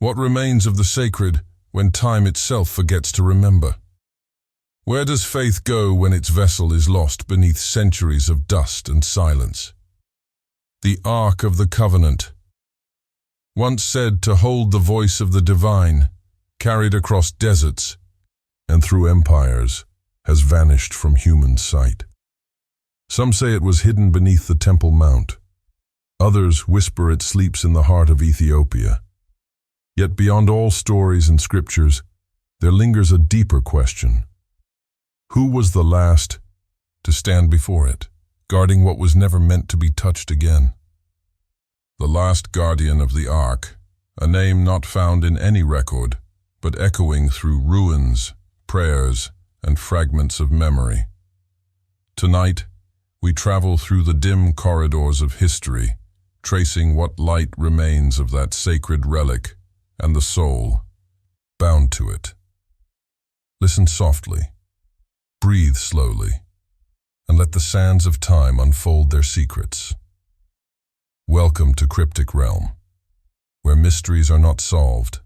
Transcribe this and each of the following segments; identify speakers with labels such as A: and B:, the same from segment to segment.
A: What remains of the sacred when time itself forgets to remember? Where does faith go when its vessel is lost beneath centuries of dust and silence? The Ark of the Covenant, once said to hold the voice of the divine, carried across deserts and through empires, has vanished from human sight. Some say it was hidden beneath the Temple Mount. Others whisper it sleeps in the heart of Ethiopia. Yet beyond all stories and scriptures, there lingers a deeper question. Who was the last to stand before it, guarding what was never meant to be touched again? The last guardian of the Ark, a name not found in any record, but echoing through ruins, prayers, and fragments of memory. Tonight, we travel through the dim corridors of history, tracing what light remains of that sacred relic and the soul bound to it. Listen softly, breathe slowly, and let the sands of time unfold their secrets. Welcome to Cryptic Realm, where mysteries are not solved,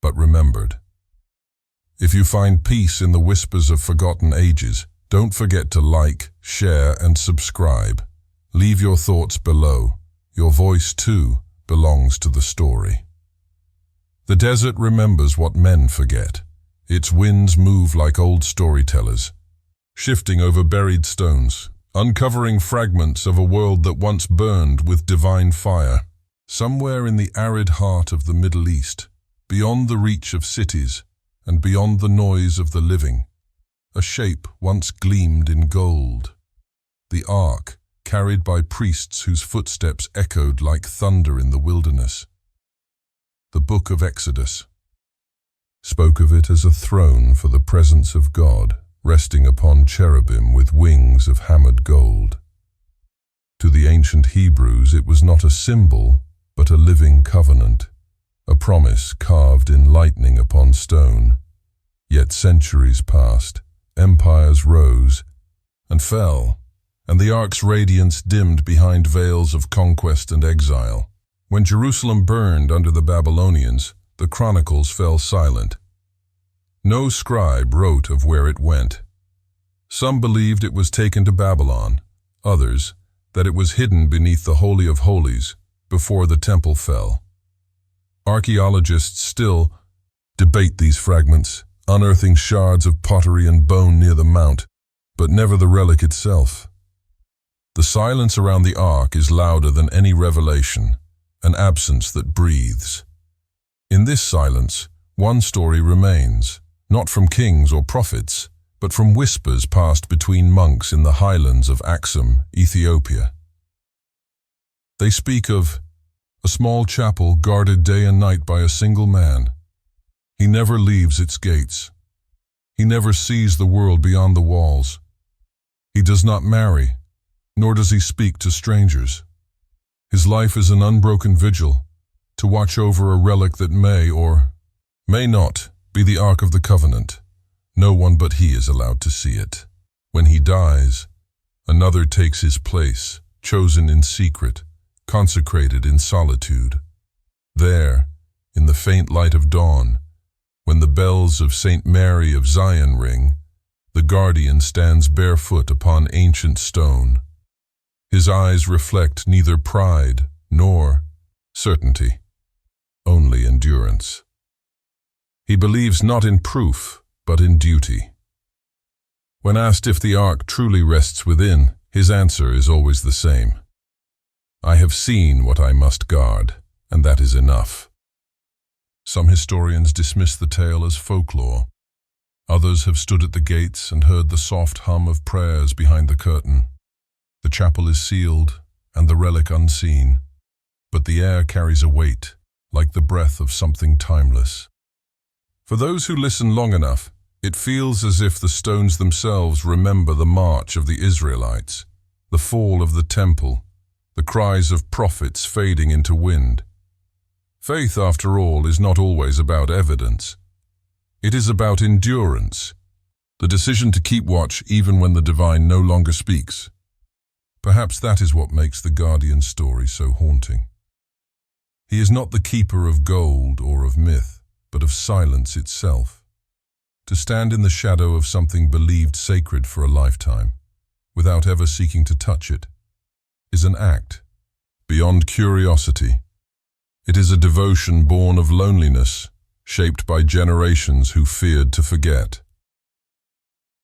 A: but remembered. If you find peace in the whispers of forgotten ages, don't forget to like, share, and subscribe. Leave your thoughts below. Your voice, too, belongs to the story. The desert remembers what men forget. Its winds move like old storytellers, shifting over buried stones, uncovering fragments of a world that once burned with divine fire. Somewhere in the arid heart of the Middle East, beyond the reach of cities and beyond the noise of the living, a shape once gleamed in gold. The Ark, carried by priests whose footsteps echoed like thunder in the wilderness. The Book of Exodus spoke of it as a throne for the presence of God, resting upon cherubim with wings of hammered gold. To the ancient Hebrews, it was not a symbol, but a living covenant, a promise carved in lightning upon stone. Yet centuries passed, empires rose and fell, and the Ark's radiance dimmed behind veils of conquest and exile. When Jerusalem burned under the Babylonians, the chronicles fell silent. No scribe wrote of where it went. Some believed it was taken to Babylon, others that it was hidden beneath the Holy of Holies before the temple fell. Archaeologists still debate these fragments, unearthing shards of pottery and bone near the mount, but never the relic itself. The silence around the Ark is louder than any revelation, an absence that breathes. In this silence, one story remains, not from kings or prophets, but from whispers passed between monks in the highlands of Axum, Ethiopia. They speak of a small chapel guarded day and night by a single man. He never leaves its gates. He never sees the world beyond the walls. He does not marry, nor does he speak to strangers. His life is an unbroken vigil, to watch over a relic that may or may not be the Ark of the Covenant. No one but he is allowed to see it. When he dies, another takes his place, chosen in secret, consecrated in solitude. There, in the faint light of dawn, when the bells of St. Mary of Zion ring, the guardian stands barefoot upon ancient stone. His eyes reflect neither pride nor certainty, only endurance. He believes not in proof, but in duty. When asked if the Ark truly rests within, his answer is always the same. I have seen what I must guard, and that is enough. Some historians dismiss the tale as folklore. Others have stood at the gates and heard the soft hum of prayers behind the curtain. The chapel is sealed and the relic unseen, but the air carries a weight, like the breath of something timeless. For those who listen long enough, it feels as if the stones themselves remember the march of the Israelites, the fall of the temple, the cries of prophets fading into wind. Faith, after all, is not always about evidence. It is about endurance, the decision to keep watch even when the divine no longer speaks. Perhaps that is what makes the Guardian's story so haunting. He is not the keeper of gold or of silence itself. To stand in the shadow of something believed sacred for a lifetime, without ever seeking to touch it, is an act beyond curiosity. It is a devotion born of loneliness, shaped by generations who feared to forget.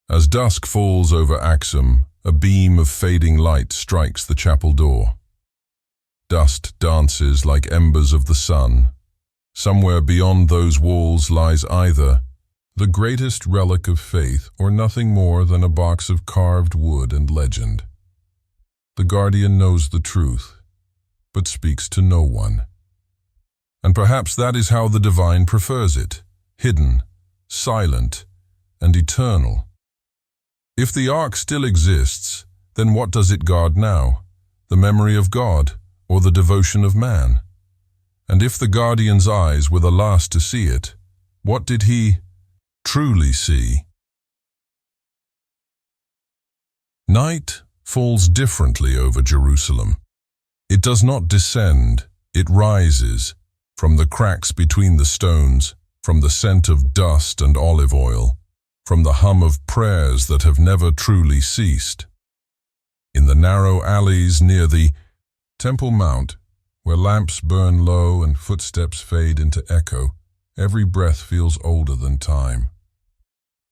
A: As dusk falls over Axum, a beam of fading light strikes the chapel door. Dust dances like embers of the sun. Somewhere beyond those walls lies either the greatest relic of faith or nothing more than a box of carved wood and legend. The guardian knows the truth, but speaks to no one. And perhaps that is how the divine prefers it, hidden, silent, and eternal. If the Ark still exists, then what does it guard now? The memory of God or the devotion of man? And if the guardian's eyes were the last to see it, what did he truly see? Night falls differently over Jerusalem. It does not descend, it rises, from the cracks between the stones, from the scent of dust and olive oil, from the hum of prayers that have never truly ceased. In the narrow alleys near the Temple Mount, where lamps burn low and footsteps fade into echo, every breath feels older than time.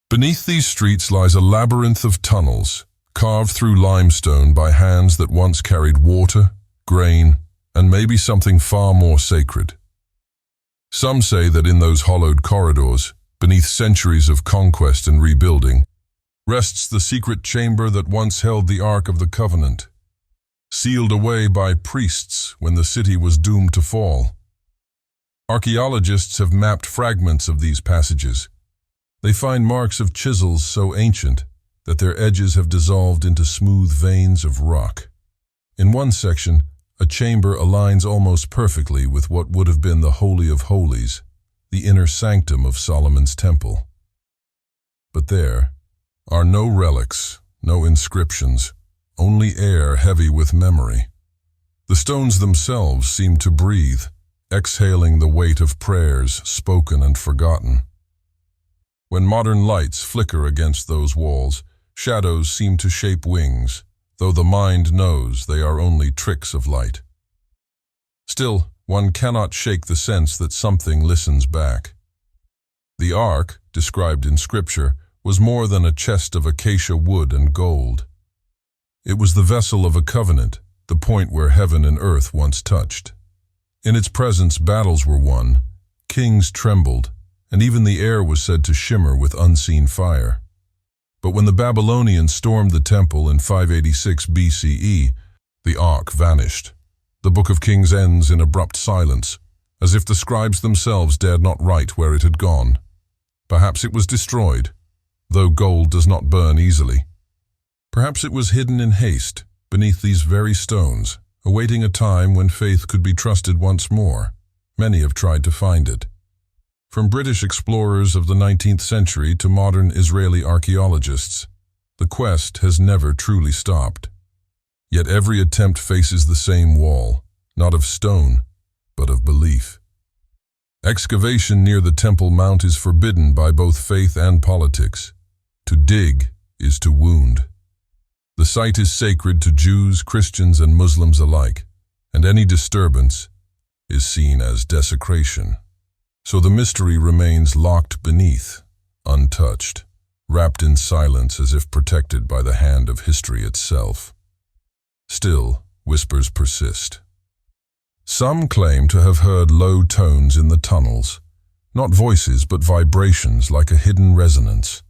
A: Beneath these streets lies a labyrinth of tunnels, carved through limestone by hands that once carried water, grain, and maybe something far more sacred. Some say that in those hollowed corridors, beneath centuries of conquest and rebuilding, rests the secret chamber that once held the Ark of the Covenant, sealed away by priests when the city was doomed to fall. Archaeologists have mapped fragments of these passages. They find marks of chisels so ancient that their edges have dissolved into smooth veins of rock. In one section, a chamber aligns almost perfectly with what would have been the Holy of Holies, the inner sanctum of Solomon's temple. But there are no relics, no inscriptions, only air heavy with memory. The stones themselves seem to breathe, exhaling the weight of prayers spoken and forgotten. When modern lights flicker against those walls, shadows seem to shape wings, though the mind knows they are only tricks of light. Still, one cannot shake the sense that something listens back. The Ark, described in Scripture, was more than a chest of acacia wood and gold. It was the vessel of a covenant, the point where heaven and earth once touched. In its presence battles were won, kings trembled, and even the air was said to shimmer with unseen fire. But when the Babylonians stormed the temple in 586 BCE, the Ark vanished. The Book of Kings ends in abrupt silence, as if the scribes themselves dared not write where it had gone. Perhaps it was destroyed, though gold does not burn easily. Perhaps it was hidden in haste, beneath these very stones, awaiting a time when faith could be trusted once more. Many have tried to find it. From British explorers of the 19th century to modern Israeli archaeologists, the quest has never truly stopped. Yet every attempt faces the same wall, not of stone, but of belief. Excavation near the Temple Mount is forbidden by both faith and politics. To dig is to wound. The site is sacred to Jews, Christians, and Muslims alike, and any disturbance is seen as desecration. So the mystery remains locked beneath, untouched, wrapped in silence as if protected by the hand of history itself. Still, whispers persist. Some claim to have heard low tones in the tunnels, not voices but vibrations like a hidden resonance.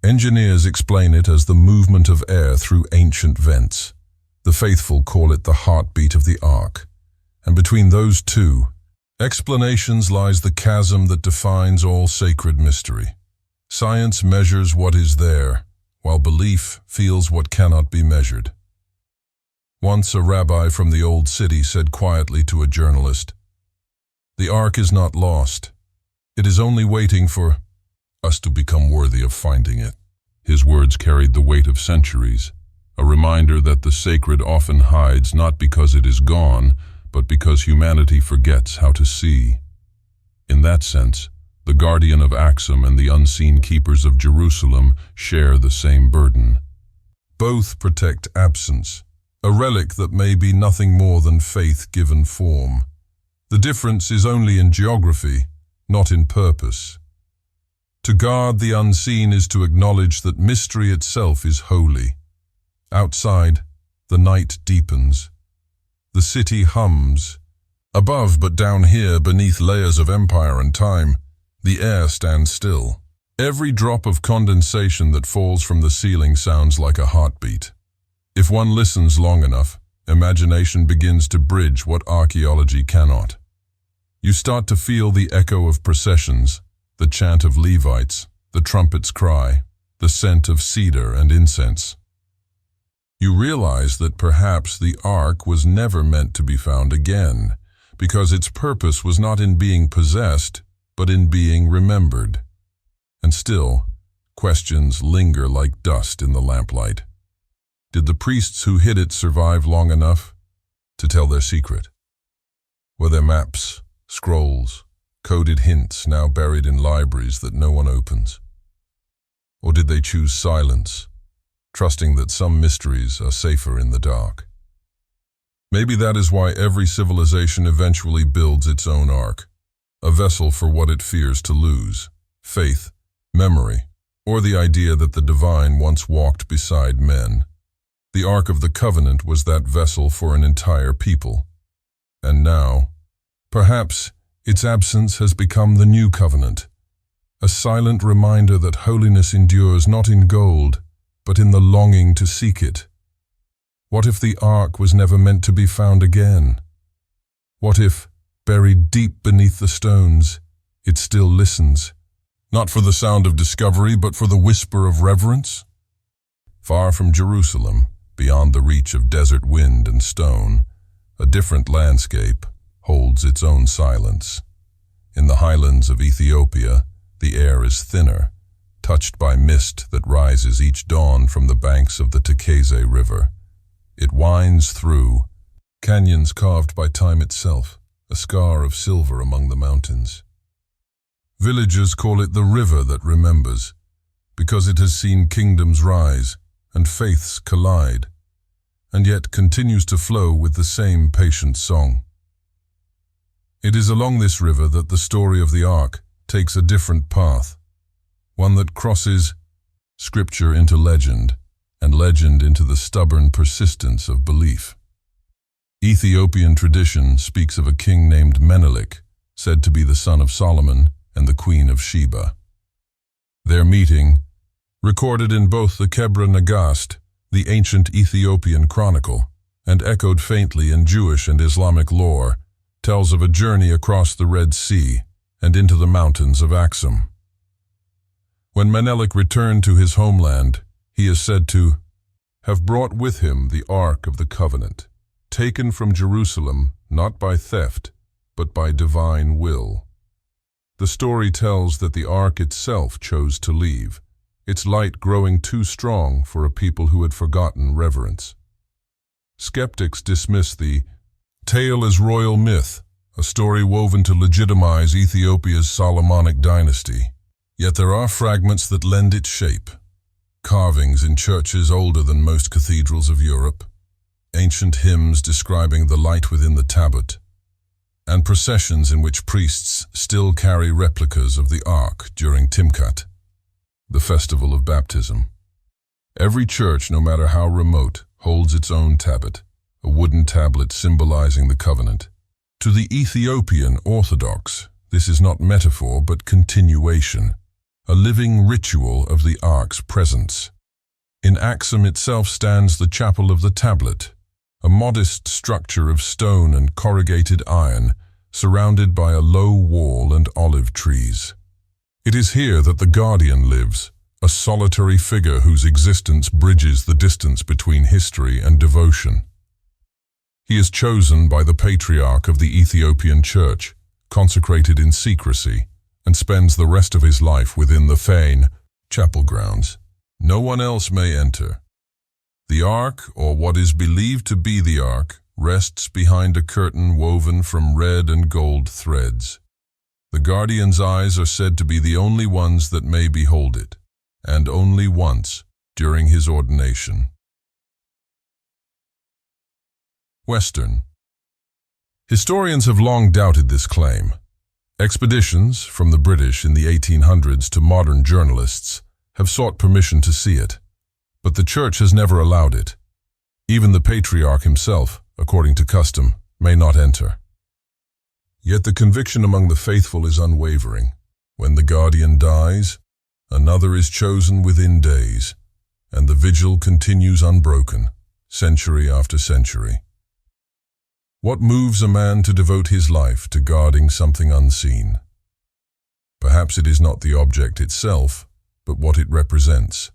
A: Engineers explain it as the movement of air through ancient vents. The faithful call it the heartbeat of the Ark. And between those two explanations lies the chasm that defines all sacred mystery. Science measures what is there, while belief feels what cannot be measured. Once a rabbi from the old city said quietly to a journalist, "The Ark is not lost. It is only waiting for us to become worthy of finding it." His words carried the weight of centuries, a reminder that the sacred often hides not because it is gone, but because humanity forgets how to see. In that sense, The guardian of Axum and the unseen keepers of Jerusalem share the same burden. Both protect absence, a relic that may be nothing more than faith given form. The difference is only in geography, not in purpose. To guard the unseen is to acknowledge that mystery itself is holy. Outside, the night deepens. The city hums. Above, but down here, beneath layers of empire and time, the air stands still. Every drop of condensation that falls from the ceiling sounds like a heartbeat. If one listens long enough, imagination begins to bridge what archaeology cannot. You start to feel the echo of processions, the chant of Levites, the trumpet's cry, the scent of cedar and incense. You realize that perhaps the Ark was never meant to be found again, because its purpose was not in being possessed, but in being remembered. And still, questions linger like dust in the lamplight. Did the priests who hid it survive long enough to tell their secret? Were there maps, scrolls, coded hints now buried in libraries that no one opens? Or did they choose silence, trusting that some mysteries are safer in the dark? Maybe that is why every civilization eventually builds its own ark, a vessel for what it fears to lose: faith, memory, or the idea that the divine once walked beside men. The Ark of the Covenant was that vessel for an entire people. And now, perhaps, its absence has become the new covenant, a silent reminder that holiness endures not in gold, but in the longing to seek it. What if the Ark was never meant to be found again? What if, buried deep beneath the stones, it still listens, not for the sound of discovery, but for the whisper of reverence? Far from Jerusalem, beyond the reach of desert wind and stone, a different landscape holds its own silence. In the highlands of Ethiopia, the air is thinner, touched by mist that rises each dawn from the banks of the Tekeze River. It winds through canyons carved by time itself, a scar of silver among the mountains. Villagers call it the river that remembers, because it has seen kingdoms rise and faiths collide, and yet continues to flow with the same patient song. It is along this river that the story of the Ark takes a different path, one that crosses scripture into legend, and legend into the stubborn persistence of belief. Ethiopian tradition speaks of a king named Menelik, said to be the son of Solomon and the queen of Sheba. Their meeting, recorded in both the Kebra Nagast, the ancient Ethiopian chronicle, and echoed faintly in Jewish and Islamic lore, tells of a journey across the Red Sea and into the mountains of Axum. When Menelik returned to his homeland, he is said to have brought with him the Ark of the Covenant, taken from Jerusalem not by theft, but by divine will. The story tells that the Ark itself chose to leave, its light growing too strong for a people who had forgotten reverence. Skeptics dismiss the tale as royal myth, a story woven to legitimize Ethiopia's Solomonic dynasty. Yet there are fragments that lend it shape. Carvings in churches older than most cathedrals of Europe, ancient hymns describing the light within the tablet, and processions in which priests still carry replicas of the Ark during Timkat, the festival of baptism. Every church, no matter how remote, holds its own tablet, a wooden tablet symbolizing the covenant. To the Ethiopian Orthodox, this is not metaphor but continuation, a living ritual of the Ark's presence. In Axum itself stands the Chapel of the Tablet, a modest structure of stone and corrugated iron, surrounded by a low wall and olive trees. It is here that the Guardian lives, a solitary figure whose existence bridges the distance between history and devotion. He is chosen by the Patriarch of the Ethiopian Church, consecrated in secrecy, and spends the rest of his life within the fane, chapel grounds. No one else may enter. The Ark, or what is believed to be the Ark, rests behind a curtain woven from red and gold threads. The guardian's eyes are said to be the only ones that may behold it, and only once during his ordination. Western. Historians have long doubted this claim. Expeditions, from the British in the 1800s to modern journalists, have sought permission to see it, but the Church has never allowed it. Even the Patriarch himself, according to custom, may not enter. Yet the conviction among the faithful is unwavering. When the guardian dies, another is chosen within days, and the vigil continues unbroken, century after century. What moves a man to devote his life to guarding something unseen? Perhaps it is not the object itself, but what it represents.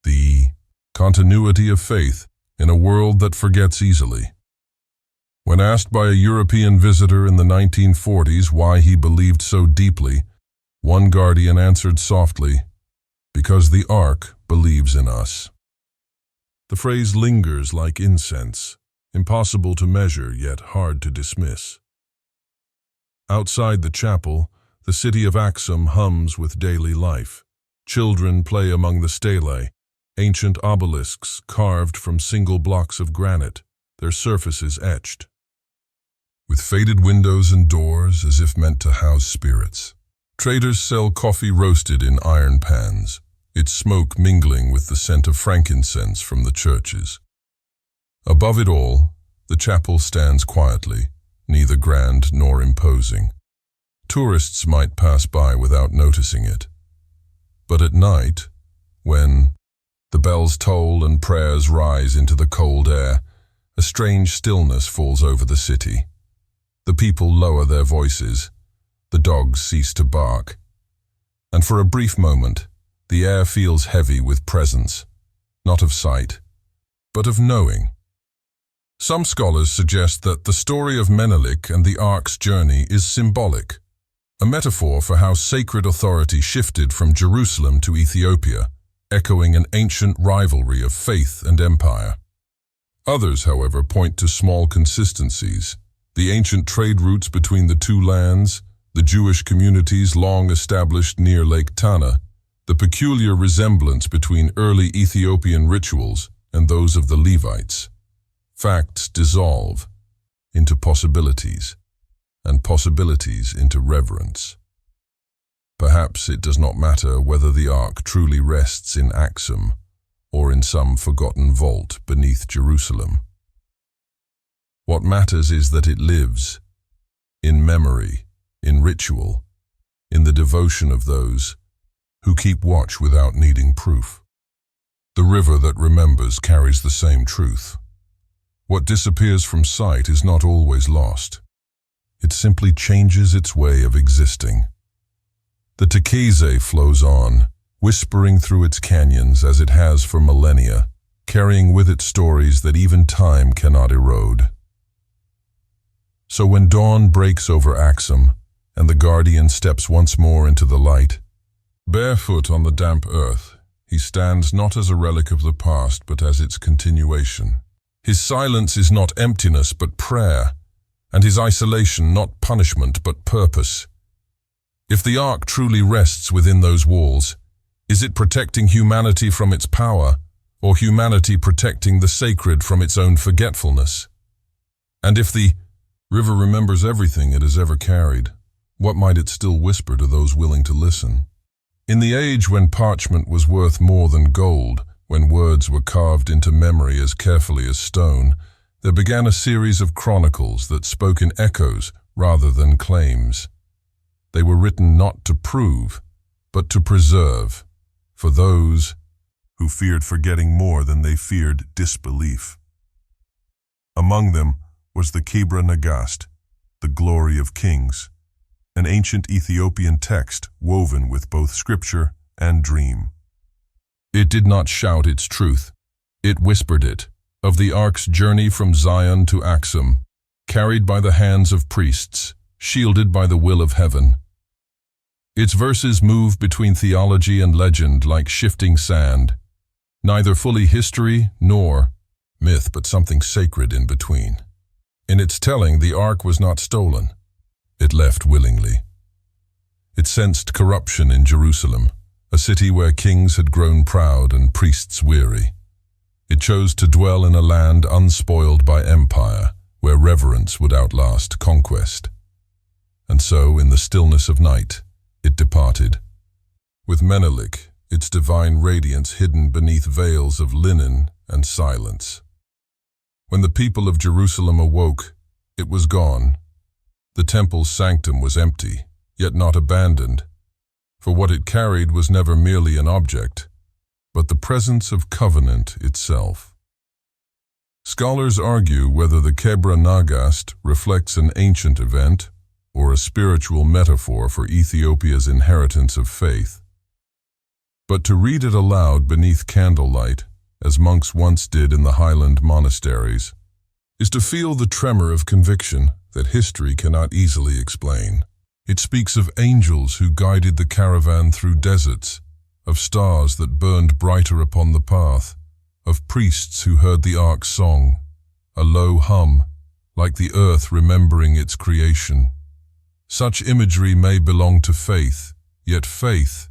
A: The continuity of faith in a world that forgets easily. When asked by a European visitor in the 1940s why he believed so deeply, one guardian answered softly, "Because the Ark believes in us." The phrase lingers like incense, impossible to measure yet hard to dismiss. Outside the chapel, the city of Axum hums with daily life. Children play among the stelae, ancient obelisks carved from single blocks of granite, their surfaces etched. With faded windows and doors as if meant to house spirits. Traders sell coffee roasted in iron pans, its smoke mingling with the scent of frankincense from the churches. Above it all, the chapel stands quietly, neither grand nor imposing. Tourists might pass by without noticing it. But at night, when the bells toll and prayers rise into the cold air, a strange stillness falls over the city. The people lower their voices, the dogs cease to bark, and for a brief moment, the air feels heavy with presence, not of sight, but of knowing. Some scholars suggest that the story of Menelik and the Ark's journey is symbolic, a metaphor for how sacred authority shifted from Jerusalem to Ethiopia, echoing an ancient rivalry of faith and empire. Others, however, point to small consistencies. The ancient trade routes between the two lands, the Jewish communities long established near Lake Tana, the peculiar resemblance between early Ethiopian rituals and those of the Levites. Facts dissolve into possibilities, and possibilities into reverence. Perhaps it does not matter whether the Ark truly rests in Axum or in some forgotten vault beneath Jerusalem. What matters is that it lives, in memory, in ritual, in the devotion of those who keep watch without needing proof. The river that remembers carries the same truth. What disappears from sight is not always lost. It simply changes its way of existing. The Tekeze flows on, whispering through its canyons as it has for millennia, carrying with it stories that even time cannot erode. So when dawn breaks over Axum, and the guardian steps once more into the light, barefoot on the damp earth, he stands not as a relic of the past, but as its continuation. His silence is not emptiness, but prayer, and his isolation not punishment, but purpose. If the Ark truly rests within those walls, is it protecting humanity from its power, or humanity protecting the sacred from its own forgetfulness? And if the river remembers everything it has ever carried, what might it still whisper to those willing to listen? In the age when parchment was worth more than gold, when words were carved into memory as carefully as stone, there began a series of chronicles that spoke in echoes rather than claims. They were written not to prove, but to preserve, for those who feared forgetting more than they feared disbelief. Among them was the Kebra Nagast, the glory of kings, an ancient Ethiopian text woven with both scripture and dream. It did not shout its truth, it whispered it, of the Ark's journey from Zion to Axum, carried by the hands of priests, shielded by the will of heaven. Its verses move between theology and legend like shifting sand, neither fully history nor myth, but something sacred in between. In its telling, the Ark was not stolen. It left willingly. sensed corruption in Jerusalem, a city where kings had grown proud and priests weary. It chose to dwell in a land unspoiled by empire, where reverence would outlast conquest. And so, in the stillness of night, it departed, with Menelik, its divine radiance hidden beneath veils of linen and silence. When the people of Jerusalem awoke, it was gone. The temple's sanctum was empty, yet not abandoned, for what it carried was never merely an object, but the presence of covenant itself. Scholars argue whether the Kebra Nagast reflects an ancient event or a spiritual metaphor for Ethiopia's inheritance of faith. But to read it aloud beneath candlelight, as monks once did in the highland monasteries, is to feel the tremor of conviction that history cannot easily explain. It speaks of angels who guided the caravan through deserts, of stars that burned brighter upon the path, of priests who heard the ark's song, a low hum, like the earth remembering its creation. Such imagery may belong to faith, yet faith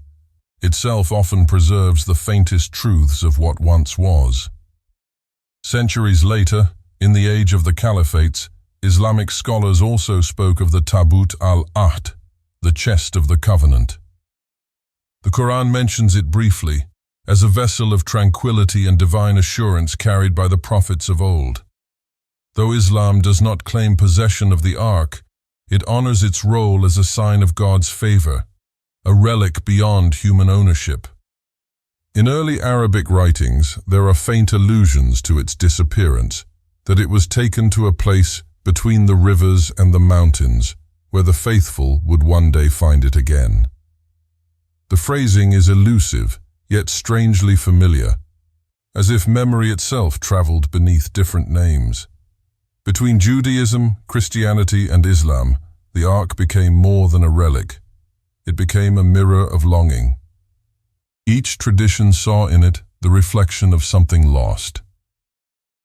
A: itself often preserves the faintest truths of what once was. Centuries later, in the age of the caliphates, Islamic scholars also spoke of the Tabut al-Ahd, the chest of the covenant. The Quran mentions it briefly, as a vessel of tranquility and divine assurance carried by the prophets of old. Though Islam does not claim possession of the Ark, it honors its role as a sign of God's favor, a relic beyond human ownership. In early Arabic writings, there are faint allusions to its disappearance, that it was taken to a place between the rivers and the mountains, where the faithful would one day find it again. The phrasing is elusive, yet strangely familiar, as if memory itself traveled beneath different names. Between Judaism, Christianity, and Islam, the Ark became more than a relic. It became a mirror of longing. Each tradition saw in it the reflection of something lost.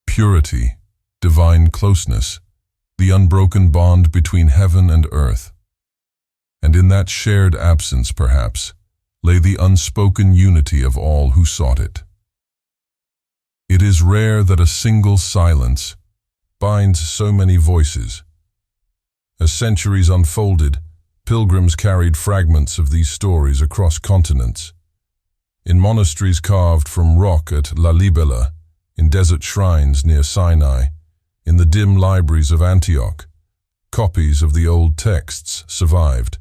A: Purity, divine closeness, the unbroken bond between heaven and earth. And in that shared absence, perhaps, lay the unspoken unity of all who sought it. It is rare that a single silence binds so many voices. As centuries unfolded, pilgrims carried fragments of these stories across continents. In monasteries carved from rock at Lalibela, in desert shrines near Sinai, in the dim libraries of Antioch, copies of the old texts survived.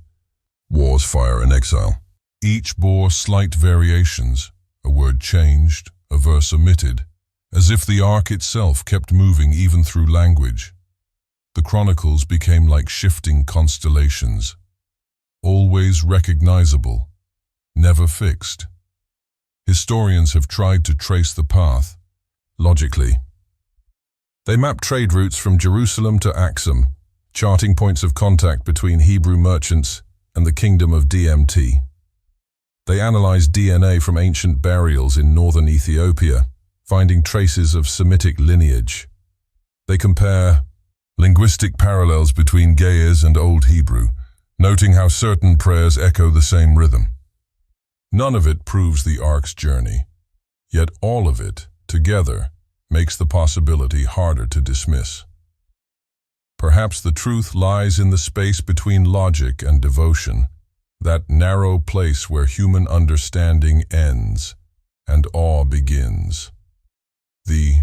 A: Wars, fire, and exile. Each bore slight variations, a word changed, a verse omitted, as if the Ark itself kept moving even through language. The chronicles became like shifting constellations, always recognizable, never fixed. Historians have tried to trace the path, logically. They map trade routes from Jerusalem to Aksum, charting points of contact between Hebrew merchants and the kingdom of DMT. They analyzed DNA from ancient burials in northern Ethiopia, finding traces of Semitic lineage. They compare linguistic parallels between Ge'ez and Old Hebrew, noting how certain prayers echo the same rhythm. None of it proves the Ark's journey, yet all of it, together, makes the possibility harder to dismiss. Perhaps the truth lies in the space between logic and devotion, that narrow place where human understanding ends and awe begins. The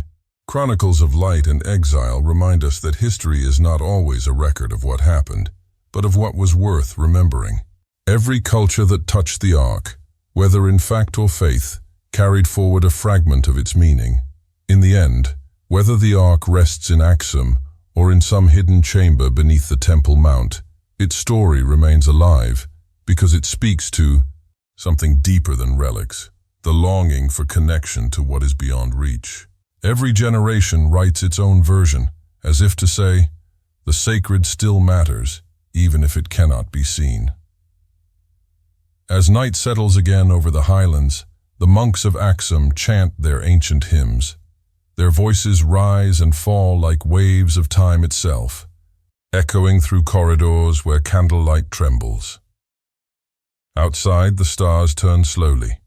A: Chronicles of Light and Exile remind us that history is not always a record of what happened, but of what was worth remembering. Every culture that touched the Ark, whether in fact or faith, carried forward a fragment of its meaning. In the end, whether the Ark rests in Aksum or in some hidden chamber beneath the Temple Mount, its story remains alive because it speaks to something deeper than relics, the longing for connection to what is beyond reach. Every generation writes its own version, as if to say, the sacred still matters, even if it cannot be seen. As night settles again over the highlands, the monks of Aksum chant their ancient hymns. Their voices rise and fall like waves of time itself, echoing through corridors where candlelight trembles. Outside, the stars turned slowly,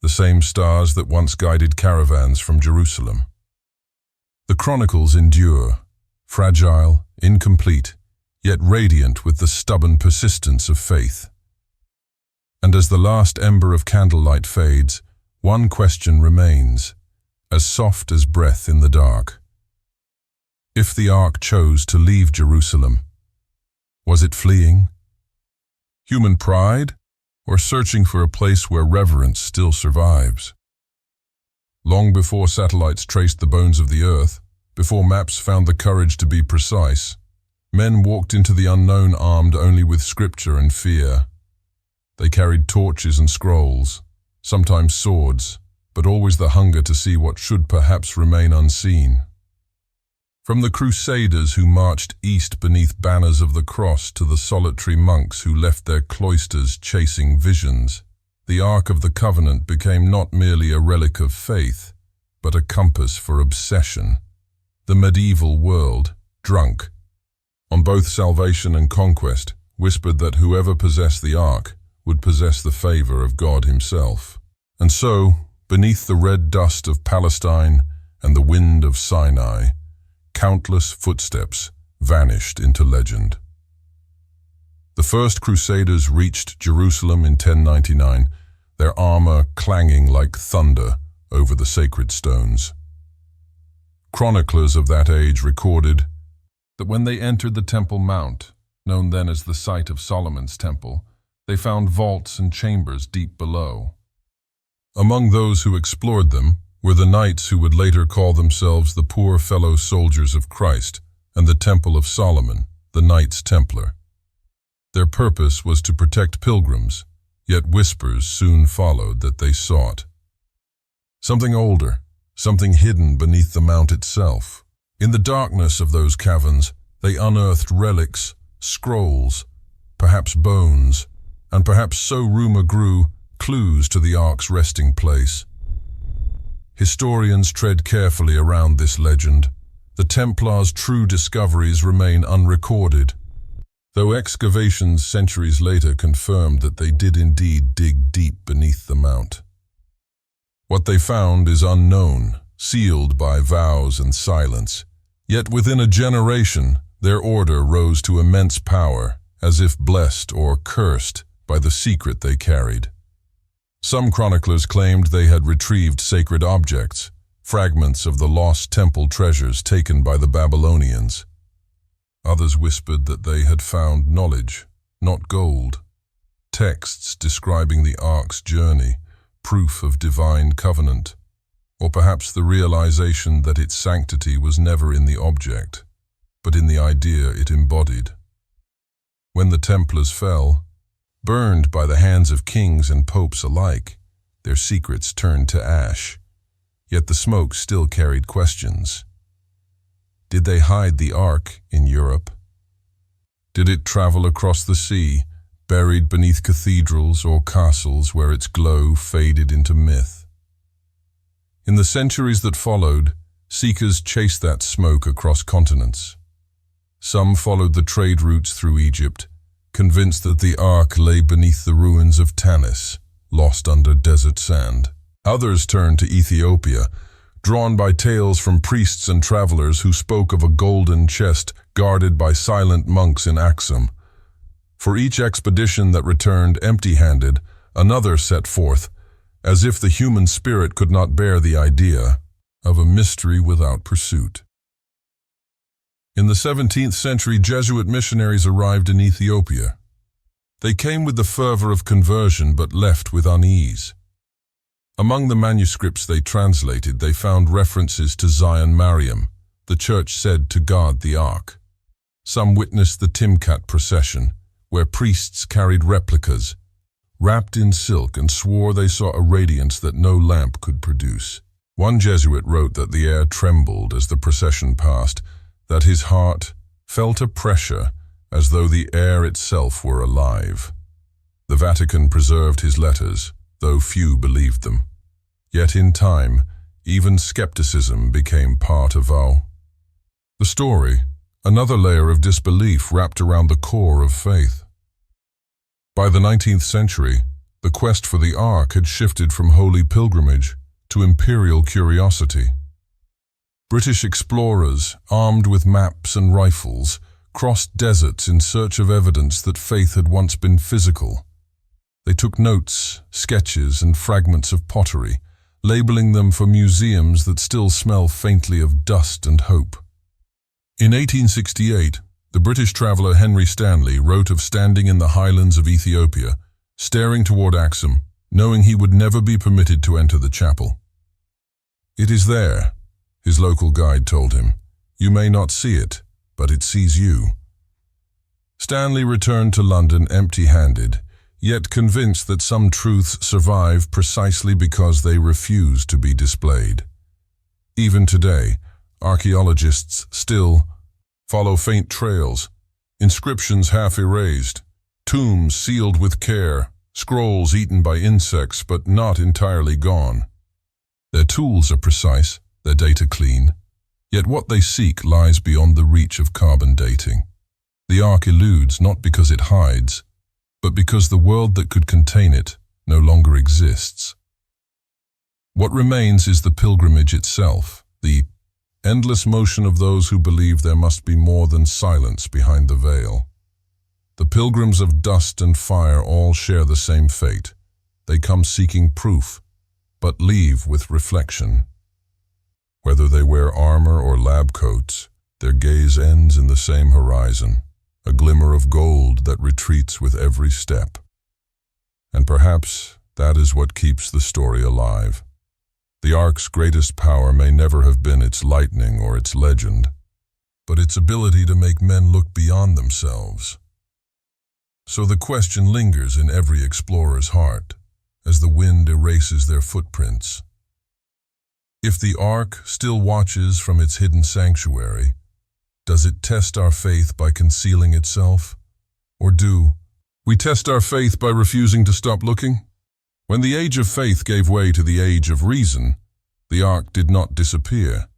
A: the same stars that once guided caravans from Jerusalem. The chronicles endure, fragile, incomplete, yet radiant with the stubborn persistence of faith. And as the last ember of candlelight fades, one question remains, as soft as breath in the dark. If the ark chose to leave Jerusalem, was it fleeing? Human pride, or searching for a place where reverence still survives? Long before satellites traced the bones of the earth, before maps found the courage to be precise, men walked into the unknown armed only with scripture and fear. They carried torches and scrolls, sometimes swords, but always the hunger to see what should perhaps remain unseen. From the crusaders who marched east beneath banners of the cross to the solitary monks who left their cloisters chasing visions, the Ark of the Covenant became not merely a relic of faith, but a compass for obsession. The medieval world, drunk on both salvation and conquest, whispered that whoever possessed the Ark would possess the favor of God himself. And so, beneath the red dust of Palestine and the wind of Sinai, countless footsteps vanished into legend. The first Crusaders reached Jerusalem in 1099, their armor clanging like thunder over the sacred stones. Chroniclers of that age recorded that when they entered the Temple Mount, known then as the site of Solomon's Temple, they found vaults and chambers deep below. Among those who explored them were the knights who would later call themselves the Poor Fellow Soldiers of Christ and the Temple of Solomon, the Knights Templar. Their purpose was to protect pilgrims, yet whispers soon followed that they sought something older, something hidden beneath the mount itself. In the darkness of those caverns, they unearthed relics, scrolls, perhaps bones, and perhaps, so rumor grew, clues to the Ark's resting place. Historians tread carefully around this legend. The Templars' true discoveries remain unrecorded, though excavations centuries later confirmed that they did indeed dig deep beneath the mount. What they found is unknown, sealed by vows and silence, yet within a generation their order rose to immense power, as if blessed or cursed by the secret they carried. Some chroniclers claimed they had retrieved sacred objects, fragments of the lost temple treasures taken by the Babylonians. Others whispered that they had found knowledge, not gold, texts describing the Ark's journey, proof of divine covenant, or perhaps the realization that its sanctity was never in the object, but in the idea it embodied. When the Templars fell, burned by the hands of kings and popes alike, their secrets turned to ash, yet the smoke still carried questions. Did they hide the Ark in Europe? Did it travel across the sea, buried beneath cathedrals or castles where its glow faded into myth? In the centuries that followed, seekers chased that smoke across continents. Some followed the trade routes through Egypt, convinced that the Ark lay beneath the ruins of Tanis, lost under desert sand. Others turned to Ethiopia, drawn by tales from priests and travelers who spoke of a golden chest guarded by silent monks in Aksum. For each expedition that returned empty-handed, another set forth, as if the human spirit could not bear the idea of a mystery without pursuit. In the 17th century, Jesuit missionaries arrived in Ethiopia. They came with the fervor of conversion but left with unease. Among the manuscripts they translated, they found references to Zion Mariam, the church said to guard the Ark. Some witnessed the Timkat procession, where priests carried replicas, wrapped in silk, and swore they saw a radiance that no lamp could produce. One Jesuit wrote that the air trembled as the procession passed, that his heart felt a pressure as though the air itself were alive. The Vatican preserved his letters, though few believed them. Yet in time, even skepticism became part of the story, another layer of disbelief wrapped around the core of faith. By the 19th century, the quest for the Ark had shifted from holy pilgrimage to imperial curiosity. British explorers, armed with maps and rifles, crossed deserts in search of evidence that faith had once been physical. They took notes, sketches, and fragments of pottery, labeling them for museums that still smell faintly of dust and hope. In 1868, the British traveller Henry Stanley wrote of standing in the highlands of Ethiopia, staring toward Axum, knowing he would never be permitted to enter the chapel. "It is there," his local guide told him. "You may not see it, but it sees you." Stanley returned to London empty-handed, yet convinced that some truths survive precisely because they refuse to be displayed. Even today, archaeologists still follow faint trails, inscriptions half erased, tombs sealed with care, scrolls eaten by insects but not entirely gone. Their tools are precise, their data clean, yet what they seek lies beyond the reach of carbon dating. The Ark eludes not because it hides, but because the world that could contain it no longer exists. What remains is the pilgrimage itself, the endless motion of those who believe there must be more than silence behind the veil. The pilgrims of dust and fire all share the same fate. They come seeking proof, but leave with reflection. Whether they wear armor or lab coats, their gaze ends in the same horizon, a glimmer of gold that retreats with every step. And perhaps that is what keeps the story alive. The Ark's greatest power may never have been its lightning or its legend, but its ability to make men look beyond themselves. So the question lingers in every explorer's heart, as the wind erases their footprints. If the Ark still watches from its hidden sanctuary, does it test our faith by concealing itself? Or do we test our faith by refusing to stop looking? When the age of faith gave way to the age of reason, the Ark did not disappear.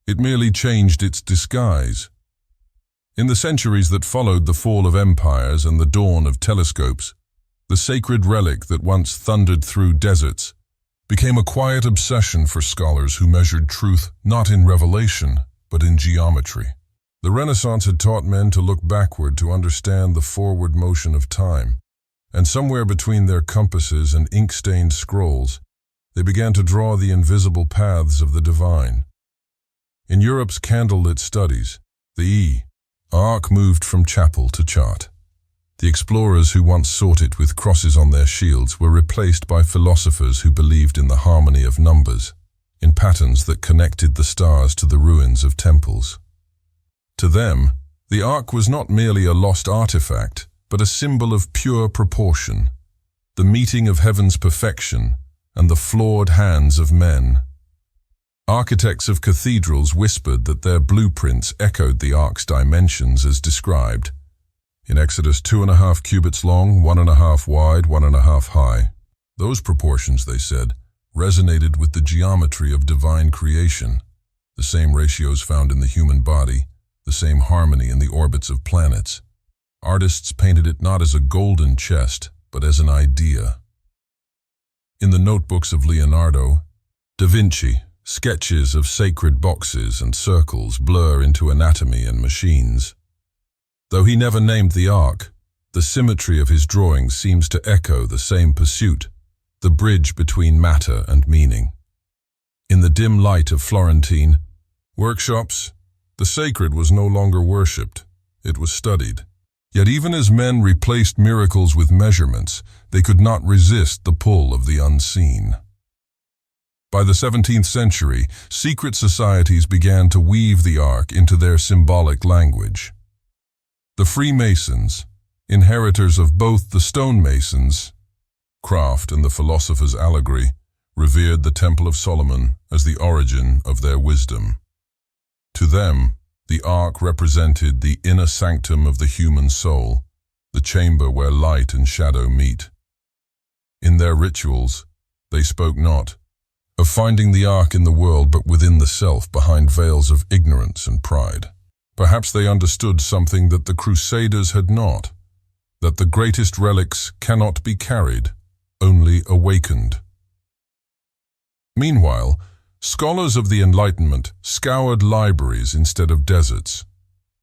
A: It merely changed its disguise. In the centuries that followed the fall of empires and the dawn of telescopes, the sacred relic that once thundered through deserts became a quiet obsession for scholars who measured truth not in revelation, but in geometry. The Renaissance had taught men to look backward to understand the forward motion of time, and somewhere between their compasses and ink-stained scrolls, they began to draw the invisible paths of the divine. In Europe's candlelit studies, the Ark moved from chapel to chart. The explorers who once sought it with crosses on their shields were replaced by philosophers who believed in the harmony of numbers, in patterns that connected the stars to the ruins of temples. To them, the Ark was not merely a lost artifact, but a symbol of pure proportion, the meeting of heaven's perfection and the flawed hands of men. Architects of cathedrals whispered that their blueprints echoed the Ark's dimensions as described. In Exodus 2.5 cubits long, 1.5 wide, 1.5 high. Those proportions, they said, resonated with the geometry of divine creation, the same ratios found in the human body, the same harmony in the orbits of planets. Artists painted it not as a golden chest, but as an idea. In the notebooks of Leonardo da Vinci, sketches of sacred boxes and circles blur into anatomy and machines. Though he never named the Ark, the symmetry of his drawings seems to echo the same pursuit, the bridge between matter and meaning. In the dim light of Florentine workshops, the sacred was no longer worshipped, it was studied. Yet even as men replaced miracles with measurements, they could not resist the pull of the unseen. By the 17th century, secret societies began to weave the Ark into their symbolic language. The Freemasons, inheritors of both the stonemasons' craft and the philosopher's allegory, revered the Temple of Solomon as the origin of their wisdom. To them, the Ark represented the inner sanctum of the human soul, the chamber where light and shadow meet. In their rituals, they spoke not of finding the Ark in the world but within the self behind veils of ignorance and pride. Perhaps they understood something that the Crusaders had not, that the greatest relics cannot be carried, only awakened. Meanwhile, scholars of the Enlightenment scoured libraries instead of deserts.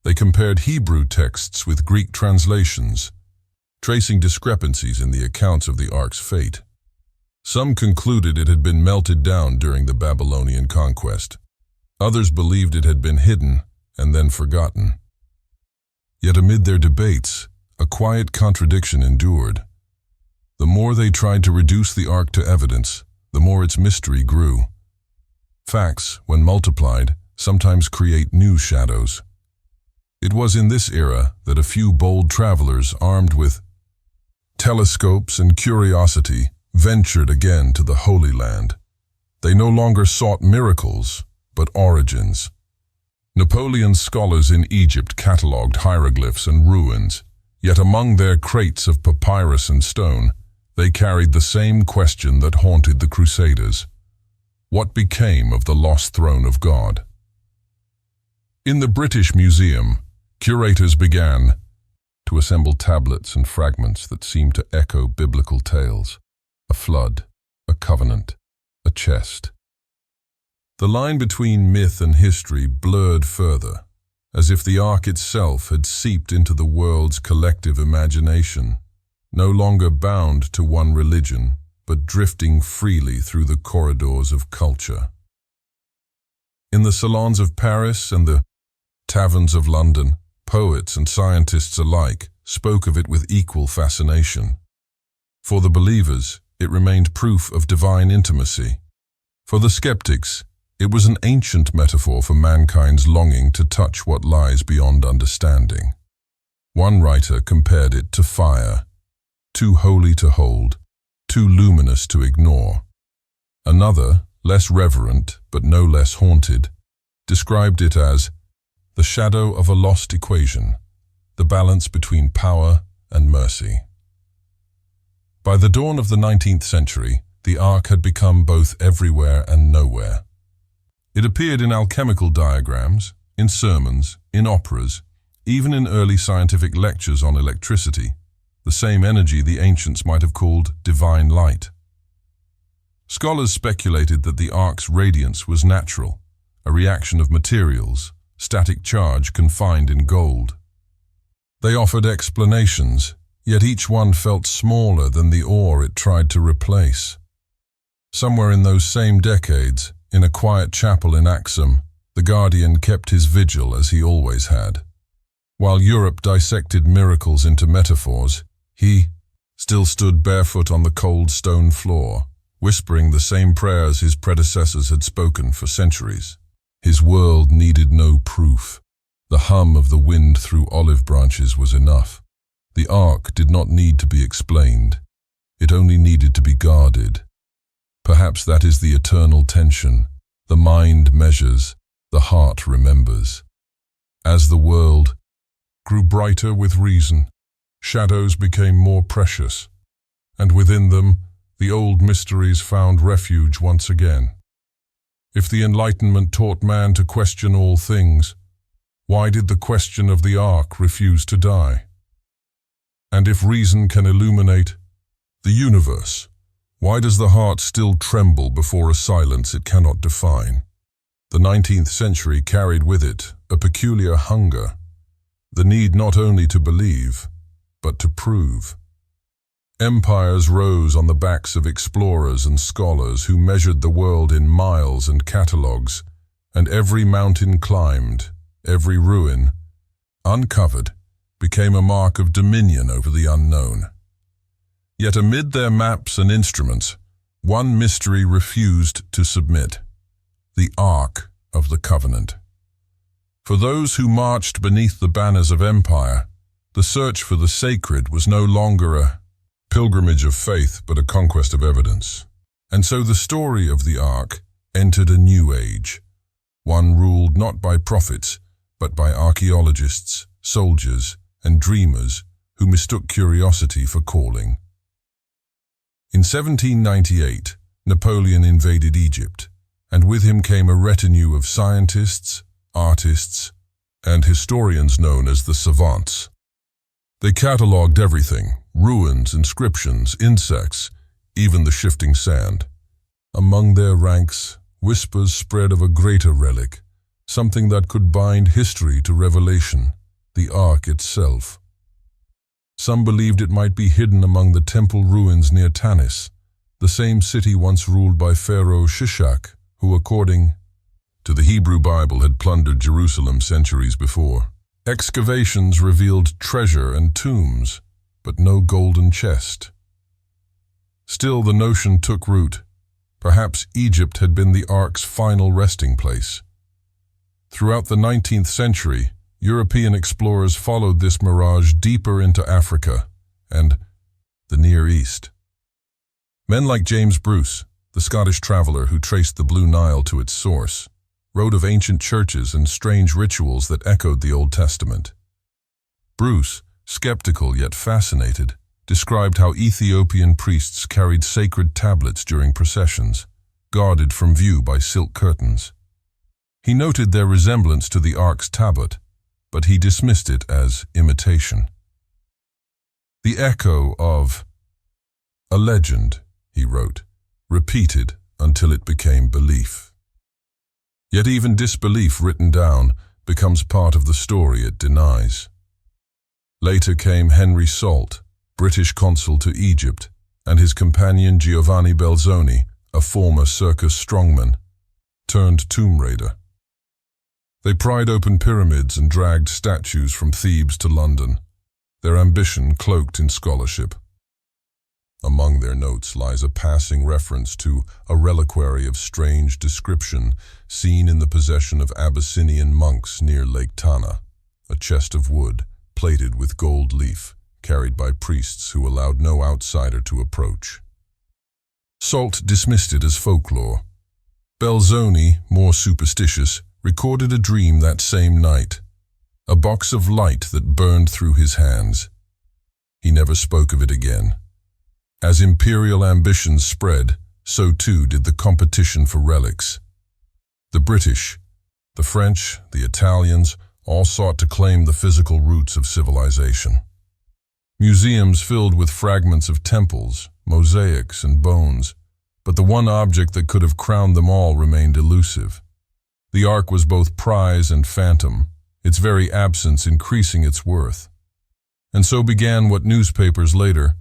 A: They compared Hebrew texts with Greek translations, tracing discrepancies in the accounts of the Ark's fate. Some concluded it had been melted down during the Babylonian conquest. Others believed it had been hidden and then forgotten. Yet amid their debates, a quiet contradiction endured. The more they tried to reduce the Ark to evidence, the more its mystery grew. Facts, when multiplied, sometimes create new shadows. It was in this era that a few bold travelers armed with telescopes and curiosity ventured again to the Holy Land. They no longer sought miracles, but origins. Napoleon's scholars in Egypt catalogued hieroglyphs and ruins, yet among their crates of papyrus and stone, they carried the same question that haunted the Crusaders. What became of the lost throne of God? In the British Museum, curators began to assemble tablets and fragments that seemed to echo biblical tales. A flood, a covenant, a chest. The line between myth and history blurred further, as if the Ark itself had seeped into the world's collective imagination, no longer bound to one religion, but drifting freely through the corridors of culture. In the salons of Paris and the taverns of London, poets and scientists alike spoke of it with equal fascination. For the believers, it remained proof of divine intimacy. For the skeptics, it was an ancient metaphor for mankind's longing to touch what lies beyond understanding. One writer compared it to fire, too holy to hold, too luminous to ignore. Another, less reverent but no less haunted, described it as the shadow of a lost equation, the balance between power and mercy. By the dawn of the 19th century, the Ark had become both everywhere and nowhere. It appeared in alchemical diagrams, in sermons, in operas, even in early scientific lectures on electricity, the same energy the ancients might have called divine light. Scholars speculated that the Ark's radiance was natural, a reaction of materials, static charge confined in gold. They offered explanations, yet each one felt smaller than the ore it tried to replace. Somewhere in those same decades, in a quiet chapel in Axum, the Guardian kept his vigil as he always had. While Europe dissected miracles into metaphors, he still stood barefoot on the cold stone floor, whispering the same prayers his predecessors had spoken for centuries. His world needed no proof. The hum of the wind through olive branches was enough. The Ark did not need to be explained. It only needed to be guarded. Perhaps that is the eternal tension. The mind measures, the heart remembers. As the world grew brighter with reason, shadows became more precious, and within them, the old mysteries found refuge once again. If the Enlightenment taught man to question all things, why did the question of the Ark refuse to die? And if reason can illuminate the universe, why does the heart still tremble before a silence it cannot define? The 19th century carried with it a peculiar hunger, the need not only to believe, but to prove. Empires rose on the backs of explorers and scholars who measured the world in miles and catalogues, and every mountain climbed, every ruin uncovered, became a mark of dominion over the unknown. Yet amid their maps and instruments, one mystery refused to submit: the Ark of the Covenant. For those who marched beneath the banners of empire, the search for the sacred was no longer a pilgrimage of faith, but a conquest of evidence. And so the story of the Ark entered a new age, one ruled not by prophets, but by archaeologists, soldiers, and dreamers who mistook curiosity for calling. In 1798, Napoleon invaded Egypt, and with him came a retinue of scientists, artists, and historians known as the savants. They catalogued everything: ruins, inscriptions, insects, even the shifting sand. Among their ranks, whispers spread of a greater relic, something that could bind history to revelation, the Ark itself. Some believed it might be hidden among the temple ruins near Tanis, the same city once ruled by Pharaoh Shishak, who, according to the Hebrew Bible, had plundered Jerusalem centuries before. Excavations revealed treasure and tombs, but no golden chest. Still, the notion took root. Perhaps Egypt had been the Ark's final resting place. Throughout the 19th century, European explorers followed this mirage deeper into Africa and the Near East. Men like James Bruce, the Scottish traveler who traced the Blue Nile to its source, wrote of ancient churches and strange rituals that echoed the Old Testament. Bruce, skeptical yet fascinated, described how Ethiopian priests carried sacred tablets during processions, guarded from view by silk curtains. He noted their resemblance to the Ark's tablet, but he dismissed it as imitation. The echo of a legend, he wrote, repeated until it became belief. Yet even disbelief written down becomes part of the story it denies. Later came Henry Salt, British consul to Egypt, and his companion Giovanni Belzoni, a former circus strongman, turned tomb raider. They pried open pyramids and dragged statues from Thebes to London, their ambition cloaked in scholarship. Among their notes lies a passing reference to a reliquary of strange description seen in the possession of Abyssinian monks near Lake Tana, a chest of wood plated with gold leaf, carried by priests who allowed no outsider to approach. Salt dismissed it as folklore. Belzoni, more superstitious, recorded a dream that same night, a box of light that burned through his hands. He never spoke of it again. As imperial ambitions spread, so too did the competition for relics. The British, the French, the Italians, all sought to claim the physical roots of civilization. Museums filled with fragments of temples, mosaics, and bones, but the one object that could have crowned them all remained elusive. The Ark was both prize and phantom, its very absence increasing its worth. And so began what newspapers later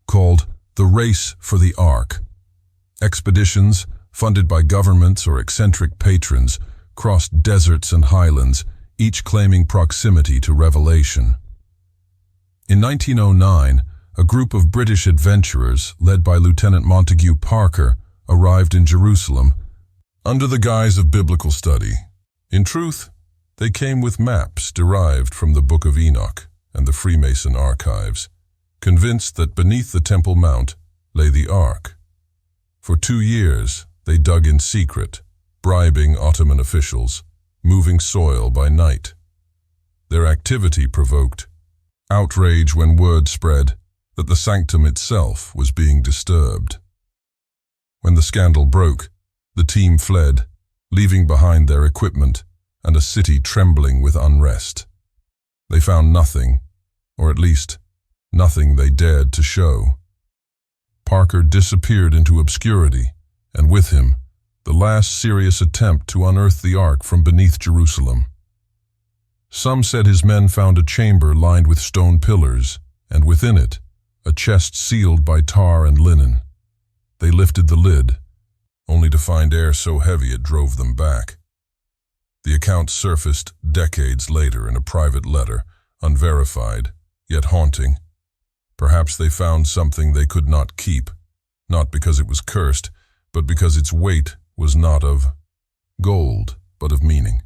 A: called the race for the Ark. Expeditions, funded by governments or eccentric patrons, crossed deserts and highlands, each claiming proximity to revelation. In 1909, a group of British adventurers, led by Lieutenant Montague Parker, arrived in Jerusalem under the guise of biblical study. In truth, they came with maps derived from the Book of Enoch and the Freemason archives, convinced that beneath the Temple Mount lay the Ark. For 2 years, they dug in secret, bribing Ottoman officials, moving soil by night. Their activity provoked outrage when word spread that the sanctum itself was being disturbed. When the scandal broke, the team fled, leaving behind their equipment and a city trembling with unrest. They found nothing, or at least nothing they dared to show. Parker disappeared into obscurity, and with him, the last serious attempt to unearth the Ark from beneath Jerusalem. Some said his men found a chamber lined with stone pillars, and within it, a chest sealed by tar and linen. They lifted the lid, only to find air so heavy it drove them back. The account surfaced decades later in a private letter, unverified, yet haunting. Perhaps they found something they could not keep, not because it was cursed, but because its weight was not of gold, but of meaning.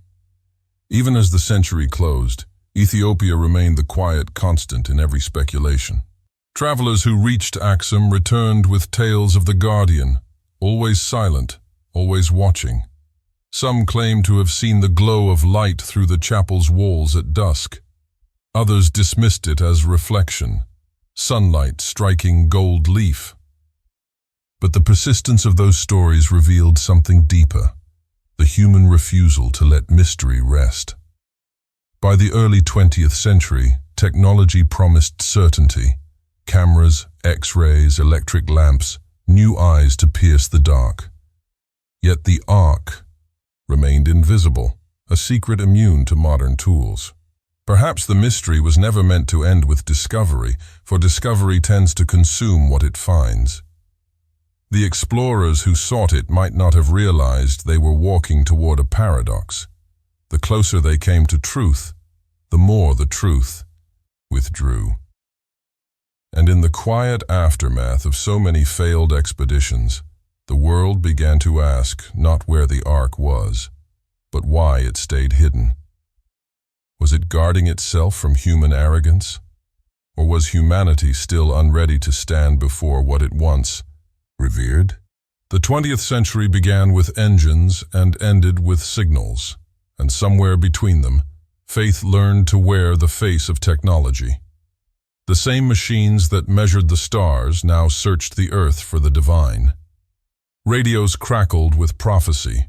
A: Even as the century closed, Ethiopia remained the quiet constant in every speculation. Travelers who reached Axum returned with tales of the Guardian, always silent, always watching. Some claimed to have seen the glow of light through the chapel's walls at dusk. Others dismissed it as reflection, sunlight striking gold leaf. But the persistence of those stories revealed something deeper, the human refusal to let mystery rest. By the early 20th century, Technology promised certainty. Cameras, X-rays, electric lamps, new eyes to pierce the dark. Yet the Ark remained invisible, a secret immune to modern tools. Perhaps the mystery was never meant to end with discovery, for discovery tends to consume what it finds. The explorers who sought it might not have realized they were walking toward a paradox. The closer they came to truth, the more the truth withdrew. And in the quiet aftermath of so many failed expeditions, the world began to ask not where the Ark was, but why it stayed hidden. Was it guarding itself from human arrogance? Or was humanity still unready to stand before what it once revered? The 20th century began with engines and ended with signals, and somewhere between them, faith learned to wear the face of technology. The same machines that measured the stars now searched the earth for the divine. Radios crackled with prophecy.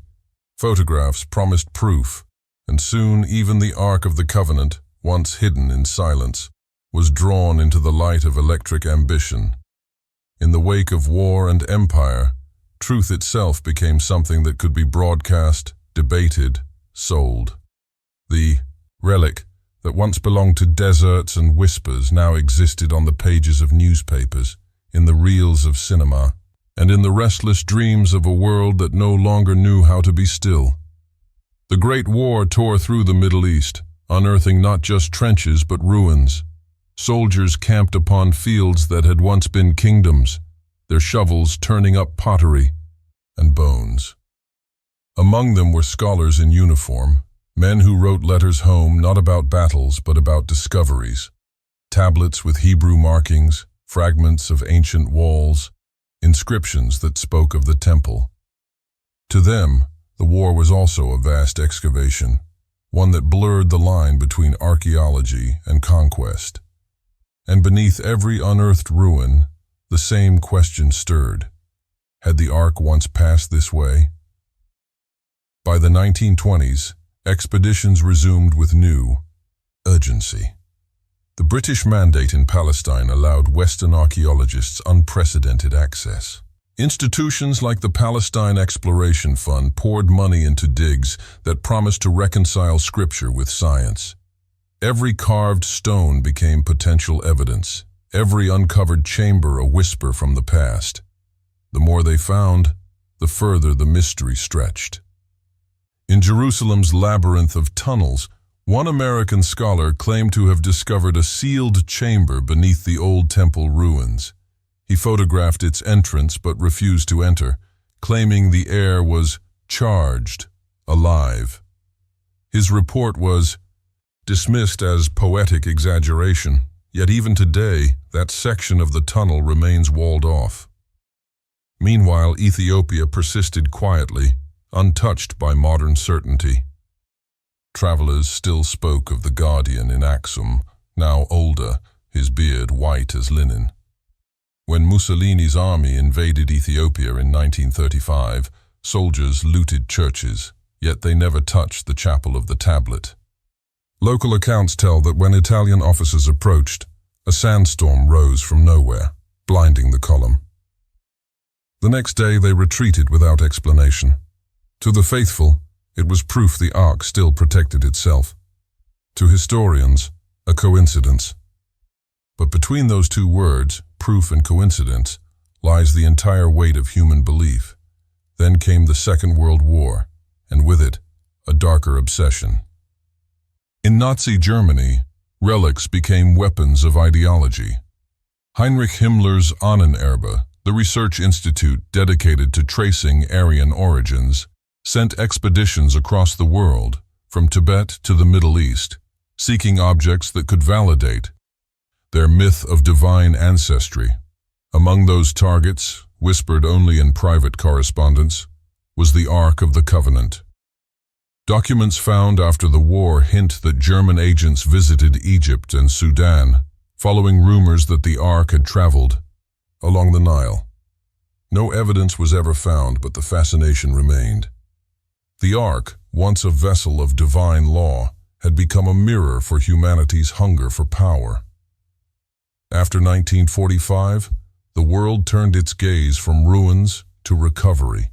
A: Photographs promised proof, and soon even the Ark of the Covenant, once hidden in silence, was drawn into the light of electric ambition. In the wake of war and empire, truth itself became something that could be broadcast, debated, sold. The Relic that once belonged to deserts and whispers now existed on the pages of newspapers, in the reels of cinema, and in the restless dreams of a world that no longer knew how to be still. The Great War tore through the Middle East, unearthing not just trenches but ruins. Soldiers camped upon fields that had once been kingdoms, their shovels turning up pottery and bones. Among them were scholars in uniform, men who wrote letters home not about battles but about discoveries. Tablets with Hebrew markings, fragments of ancient walls, inscriptions that spoke of the temple. To them, the war was also a vast excavation, one that blurred the line between archaeology and conquest. And beneath every unearthed ruin, the same question stirred. Had the Ark once passed this way? By the 1920s, expeditions resumed with new urgency. The British mandate in Palestine allowed Western archaeologists unprecedented access. Institutions like the Palestine Exploration Fund poured money into digs that promised to reconcile scripture with science. Every carved stone became potential evidence, every uncovered chamber a whisper from the past. The more they found, the further the mystery stretched. In Jerusalem's labyrinth of tunnels, one American scholar claimed to have discovered a sealed chamber beneath the old temple ruins. He photographed its entrance but refused to enter, claiming the air was charged, alive. His report was dismissed as poetic exaggeration, yet even today, that section of the tunnel remains walled off. Meanwhile, Ethiopia persisted quietly, untouched by modern certainty. Travelers still spoke of the guardian in Aksum, now older, his beard white as linen. When Mussolini's army invaded Ethiopia in 1935, soldiers looted churches, yet they never touched the chapel of the tablet. Local accounts tell that when Italian officers approached, a sandstorm rose from nowhere, blinding the column. The next day they retreated without explanation. To the faithful, it was proof the Ark still protected itself. To historians, a coincidence. But between those two words, proof and coincidence, lies the entire weight of human belief. Then came the Second World War, and with it, a darker obsession. In Nazi Germany, relics became weapons of ideology. Heinrich Himmler's Ahnenerbe, the research institute dedicated to tracing Aryan origins, sent expeditions across the world, from Tibet to the Middle East, seeking objects that could validate their myth of divine ancestry. Among those targets, whispered only in private correspondence, was the Ark of the Covenant. Documents found after the war hint that German agents visited Egypt and Sudan, following rumors that the Ark had traveled along the Nile. No evidence was ever found, but the fascination remained. The Ark, once a vessel of divine law, had become a mirror for humanity's hunger for power. After 1945, the world turned its gaze from ruins to recovery,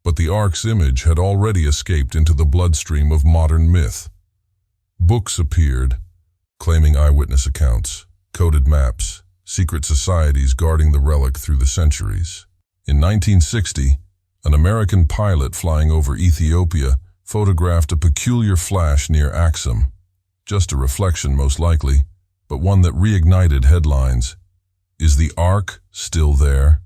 A: but the Ark's image had already escaped into the bloodstream of modern myth. Books appeared, claiming eyewitness accounts, coded maps, secret societies guarding the relic through the centuries. In 1960, an American pilot flying over Ethiopia photographed a peculiar flash near Axum, just a reflection most likely, but one that reignited headlines. Is the Ark still there?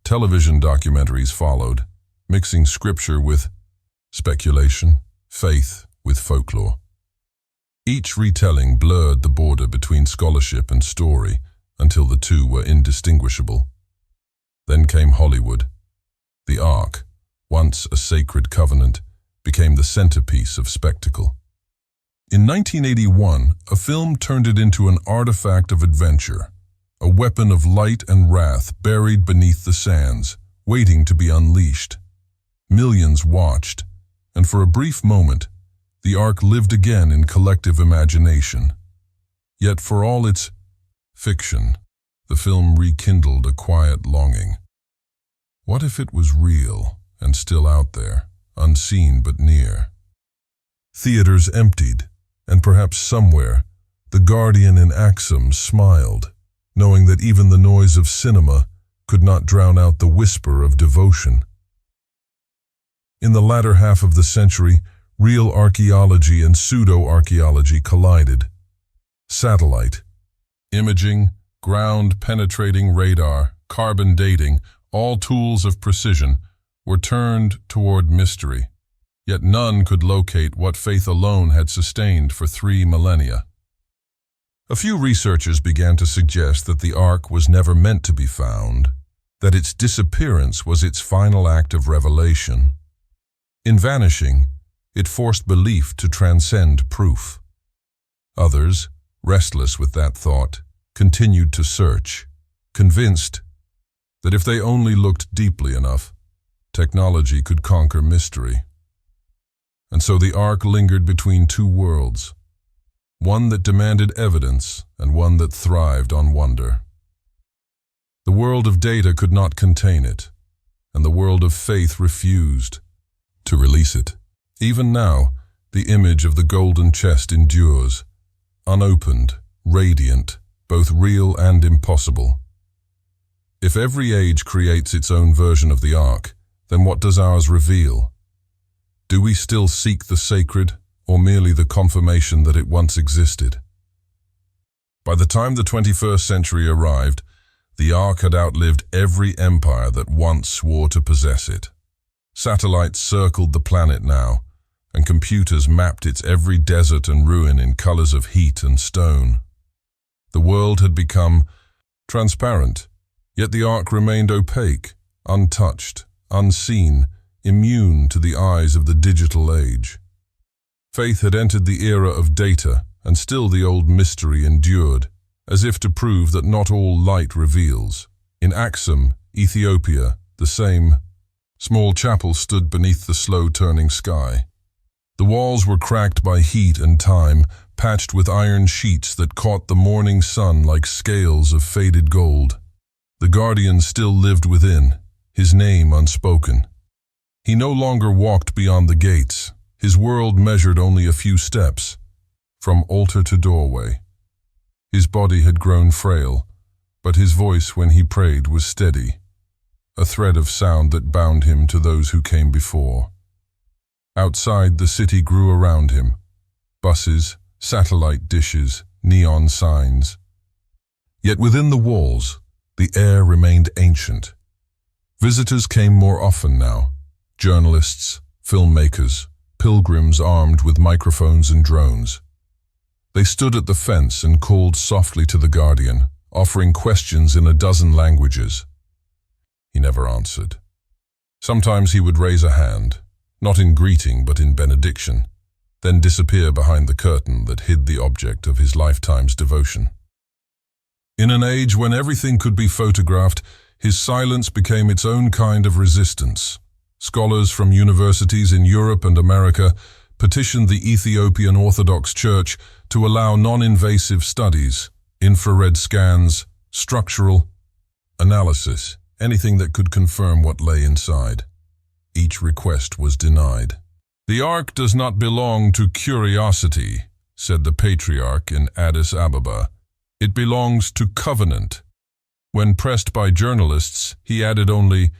A: Television documentaries followed, mixing scripture with speculation, faith with folklore. Each retelling blurred the border between scholarship and story until the two were indistinguishable. Then came Hollywood. The Ark, once a sacred covenant, became the centerpiece of spectacle. In 1981, a film turned it into an artifact of adventure, a weapon of light and wrath buried beneath the sands, waiting to be unleashed. Millions watched, and for a brief moment, the Ark lived again in collective imagination. Yet for all its fiction, the film rekindled a quiet longing. What if it was real and still out there, unseen but near? Theaters emptied, and perhaps somewhere, the guardian in Axum smiled, knowing that even the noise of cinema could not drown out the whisper of devotion. In the latter half of the century, real archaeology and pseudo-archaeology collided. Satellite, imaging, ground-penetrating radar, carbon dating, all tools of precision, were turned toward mystery. Yet none could locate what faith alone had sustained for 3 millennia. A few researchers began to suggest that the Ark was never meant to be found, that its disappearance was its final act of revelation. In vanishing, it forced belief to transcend proof. Others, restless with that thought, continued to search, convinced that if they only looked deeply enough, technology could conquer mystery. And so the Ark lingered between two worlds, one that demanded evidence and one that thrived on wonder. The world of data could not contain it, and the world of faith refused to release it. Even now, the image of the golden chest endures, unopened, radiant, both real and impossible. If every age creates its own version of the Ark, then what does ours reveal? Do we still seek the sacred, or merely the confirmation that it once existed? By the time the 21st century arrived, the Ark had outlived every empire that once swore to possess it. Satellites circled the planet now, and computers mapped its every desert and ruin in colors of heat and stone. The world had become transparent, yet the Ark remained opaque, untouched, unseen, immune to the eyes of the digital age. Faith had entered the era of data, and still the old mystery endured, as if to prove that not all light reveals. In Axum, Ethiopia, the same small chapel stood beneath the slow-turning sky. The walls were cracked by heat and time, patched with iron sheets that caught the morning sun like scales of faded gold. The guardian still lived within, his name unspoken. He no longer walked beyond the gates. His world measured only a few steps, from altar to doorway. His body had grown frail, but his voice when he prayed was steady, a thread of sound that bound him to those who came before. Outside, the city grew around him. Buses, satellite dishes, neon signs. Yet within the walls, the air remained ancient. Visitors came more often now. Journalists, filmmakers, pilgrims armed with microphones and drones. They stood at the fence and called softly to the guardian, offering questions in a dozen languages. He never answered. Sometimes he would raise a hand, not in greeting but in benediction, then disappear behind the curtain that hid the object of his lifetime's devotion. In an age when everything could be photographed, his silence became its own kind of resistance. Scholars from universities in Europe and America petitioned the Ethiopian Orthodox Church to allow non-invasive studies, infrared scans, structural analysis, anything that could confirm what lay inside. Each request was denied. "The Ark does not belong to curiosity," said the Patriarch in Addis Ababa. "It belongs to covenant." When pressed by journalists, he added only,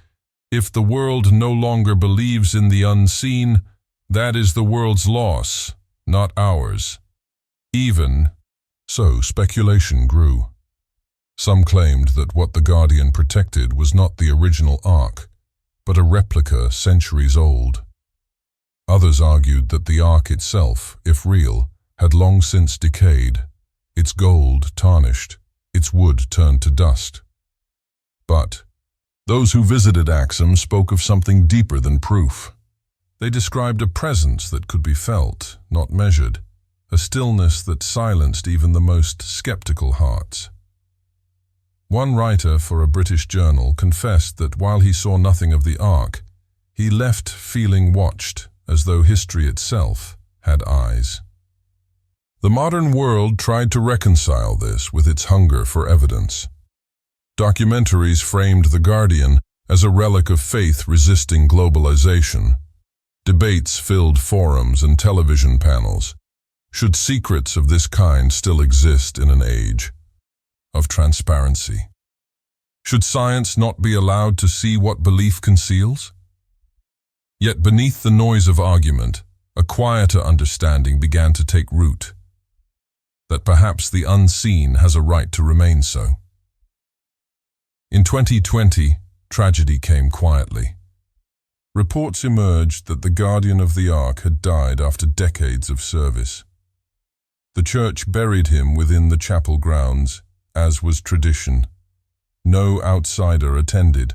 A: "If the world no longer believes in the unseen, that is the world's loss, not ours." Even so, speculation grew. Some claimed that what the Guardian protected was not the original Ark, but a replica centuries old. Others argued that the Ark itself, if real, had long since decayed, its gold tarnished, its wood turned to dust. But those who visited Axum spoke of something deeper than proof. They described a presence that could be felt, not measured, a stillness that silenced even the most skeptical hearts. One writer for a British journal confessed that while he saw nothing of the Ark, he left feeling watched, as though history itself had eyes. The modern world tried to reconcile this with its hunger for evidence. Documentaries framed the Guardian as a relic of faith resisting globalization. Debates filled forums and television panels. Should secrets of this kind still exist in an age of transparency? Should science not be allowed to see what belief conceals? Yet beneath the noise of argument, a quieter understanding began to take root, that perhaps the unseen has a right to remain so. In 2020, tragedy came quietly. Reports emerged that the Guardian of the Ark had died after decades of service. The church buried him within the chapel grounds, as was tradition. No outsider attended.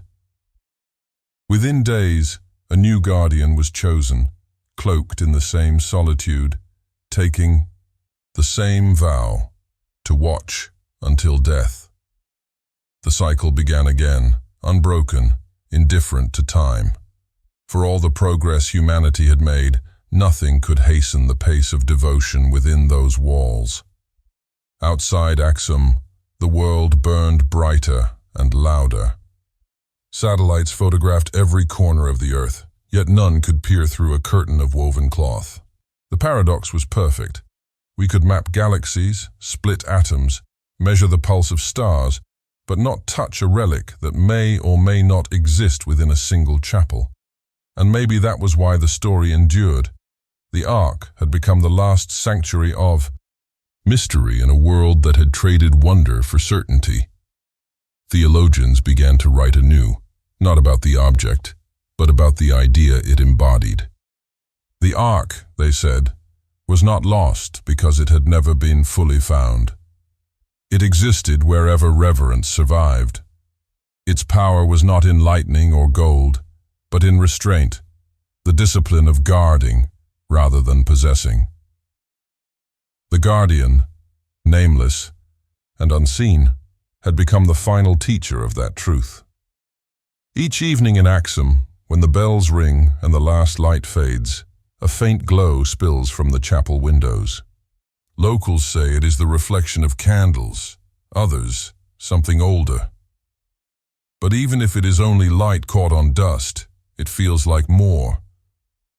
A: Within days, a new Guardian was chosen, cloaked in the same solitude, taking the same vow to watch until death. The cycle began again, unbroken, indifferent to time. For all the progress humanity had made, nothing could hasten the pace of devotion within those walls. Outside Axum, the world burned brighter and louder. Satellites photographed every corner of the earth, yet none could peer through a curtain of woven cloth. The paradox was perfect. We could map galaxies, split atoms, measure the pulse of stars, but not touch a relic that may or may not exist within a single chapel. And maybe that was why the story endured. The Ark had become the last sanctuary of mystery in a world that had traded wonder for certainty. Theologians began to write anew, not about the object, but about the idea it embodied. The Ark, they said, was not lost because it had never been fully found. It existed wherever reverence survived. Its power was not in lightning or gold, but in restraint, the discipline of guarding rather than possessing. The Guardian, nameless and unseen, had become the final teacher of that truth. Each evening in Axum, when the bells ring and the last light fades, a faint glow spills from the chapel windows. Locals say it is the reflection of candles, others, something older. But even if it is only light caught on dust, it feels like more,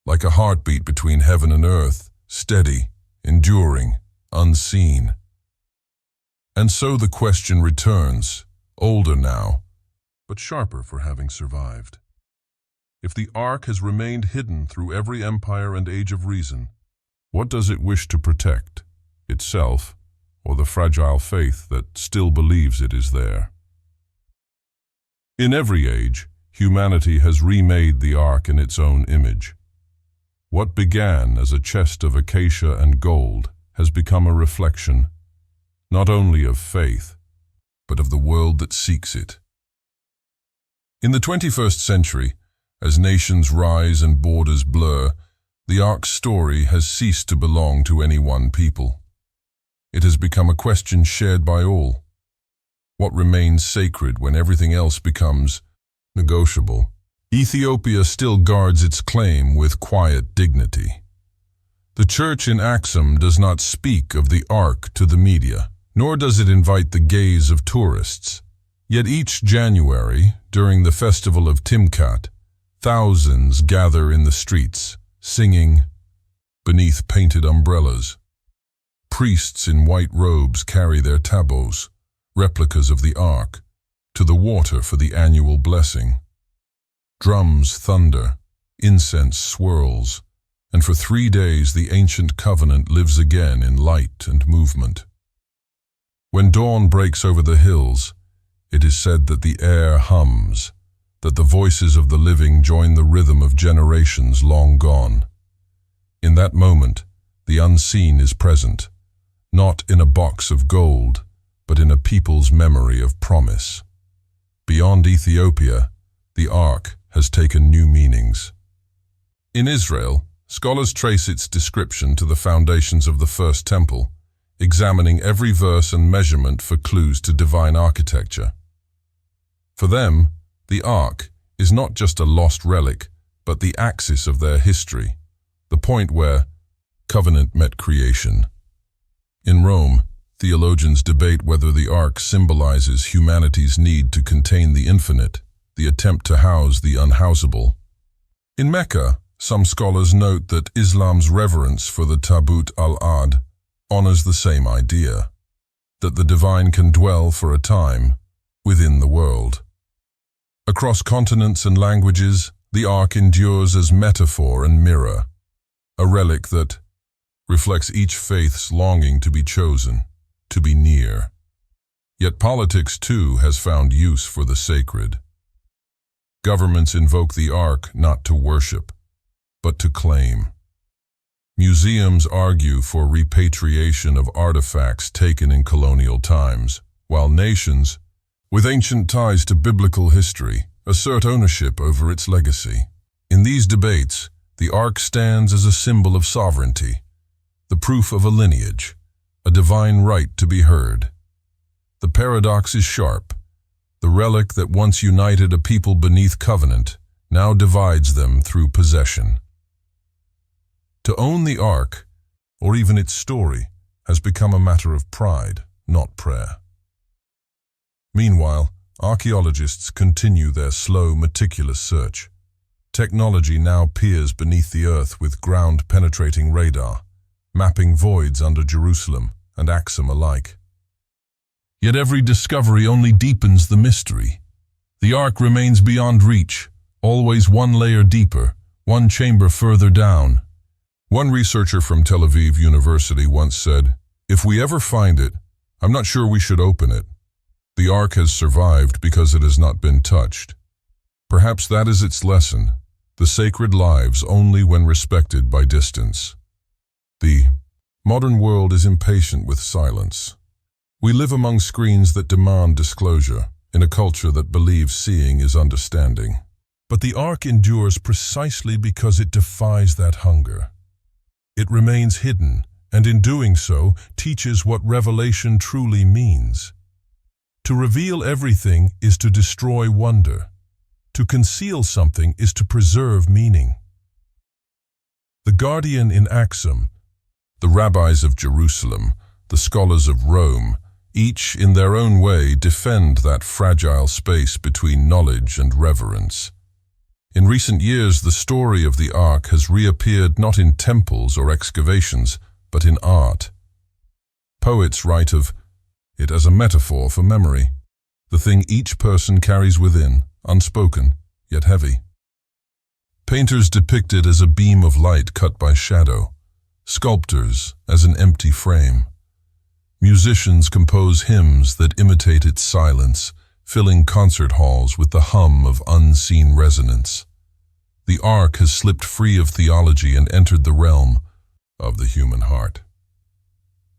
A: like a heartbeat between heaven and earth, steady, enduring, unseen. And so the question returns, older now, but sharper for having survived. If the Ark has remained hidden through every empire and age of reason, what does it wish to protect? Itself, or the fragile faith that still believes it is there? In every age, humanity has remade the Ark in its own image. What began as a chest of acacia and gold has become a reflection, not only of faith, but of the world that seeks it. In the 21st century, as nations rise and borders blur, the Ark's story has ceased to belong to any one people. It has become a question shared by all. What remains sacred when everything else becomes negotiable? Ethiopia still guards its claim with quiet dignity. The church in Axum does not speak of the Ark to the media, nor does it invite the gaze of tourists. Yet each January, during the festival of Timkat, thousands gather in the streets, singing beneath painted umbrellas. Priests in white robes carry their tabots, replicas of the Ark, to the water for the annual blessing. Drums thunder, incense swirls, and for 3 days the ancient covenant lives again in light and movement. When dawn breaks over the hills, it is said that the air hums, that the voices of the living join the rhythm of generations long gone. In that moment, the unseen is present, not in a box of gold, but in a people's memory of promise. Beyond Ethiopia, the Ark has taken new meanings. In Israel, scholars trace its description to the foundations of the first temple, examining every verse and measurement for clues to divine architecture. For them, the Ark is not just a lost relic, but the axis of their history, the point where covenant met creation. In Rome, theologians debate whether the Ark symbolizes humanity's need to contain the infinite, the attempt to house the unhousable. In Mecca, some scholars note that Islam's reverence for the Tabut al-Ad honors the same idea, that the divine can dwell for a time within the world. Across continents and languages, the Ark endures as metaphor and mirror, a relic that reflects each faith's longing to be chosen, to be near. Yet politics, too, has found use for the sacred. Governments invoke the Ark not to worship, but to claim. Museums argue for repatriation of artifacts taken in colonial times, while nations, with ancient ties to biblical history, assert ownership over its legacy. In these debates, the Ark stands as a symbol of sovereignty, the proof of a lineage, a divine right to be heard. The paradox is sharp. The relic that once united a people beneath covenant now divides them through possession. To own the Ark, or even its story, has become a matter of pride, not prayer. Meanwhile, archaeologists continue their slow, meticulous search. Technology now peers beneath the earth with ground-penetrating radar, mapping voids under Jerusalem and Axum alike. Yet every discovery only deepens the mystery. The Ark remains beyond reach, always one layer deeper, one chamber further down. One researcher from Tel Aviv University once said, "If we ever find it, I'm not sure we should open it. The Ark has survived because it has not been touched." Perhaps that is its lesson. The sacred lives only when respected by distance. The modern world is impatient with silence. We live among screens that demand disclosure, in a culture that believes seeing is understanding. But the Ark endures precisely because it defies that hunger. It remains hidden, and in doing so, teaches what revelation truly means. To reveal everything is to destroy wonder. To conceal something is to preserve meaning. The guardian in Axum, the rabbis of Jerusalem, the scholars of Rome, each in their own way defend that fragile space between knowledge and reverence. In recent years, the story of the Ark has reappeared not in temples or excavations, but in art. Poets write of it as a metaphor for memory, the thing each person carries within, unspoken, yet heavy. Painters depict it as a beam of light cut by shadow, sculptors as an empty frame. Musicians compose hymns that imitate its silence, filling concert halls with the hum of unseen resonance. The Ark has slipped free of theology and entered the realm of the human heart.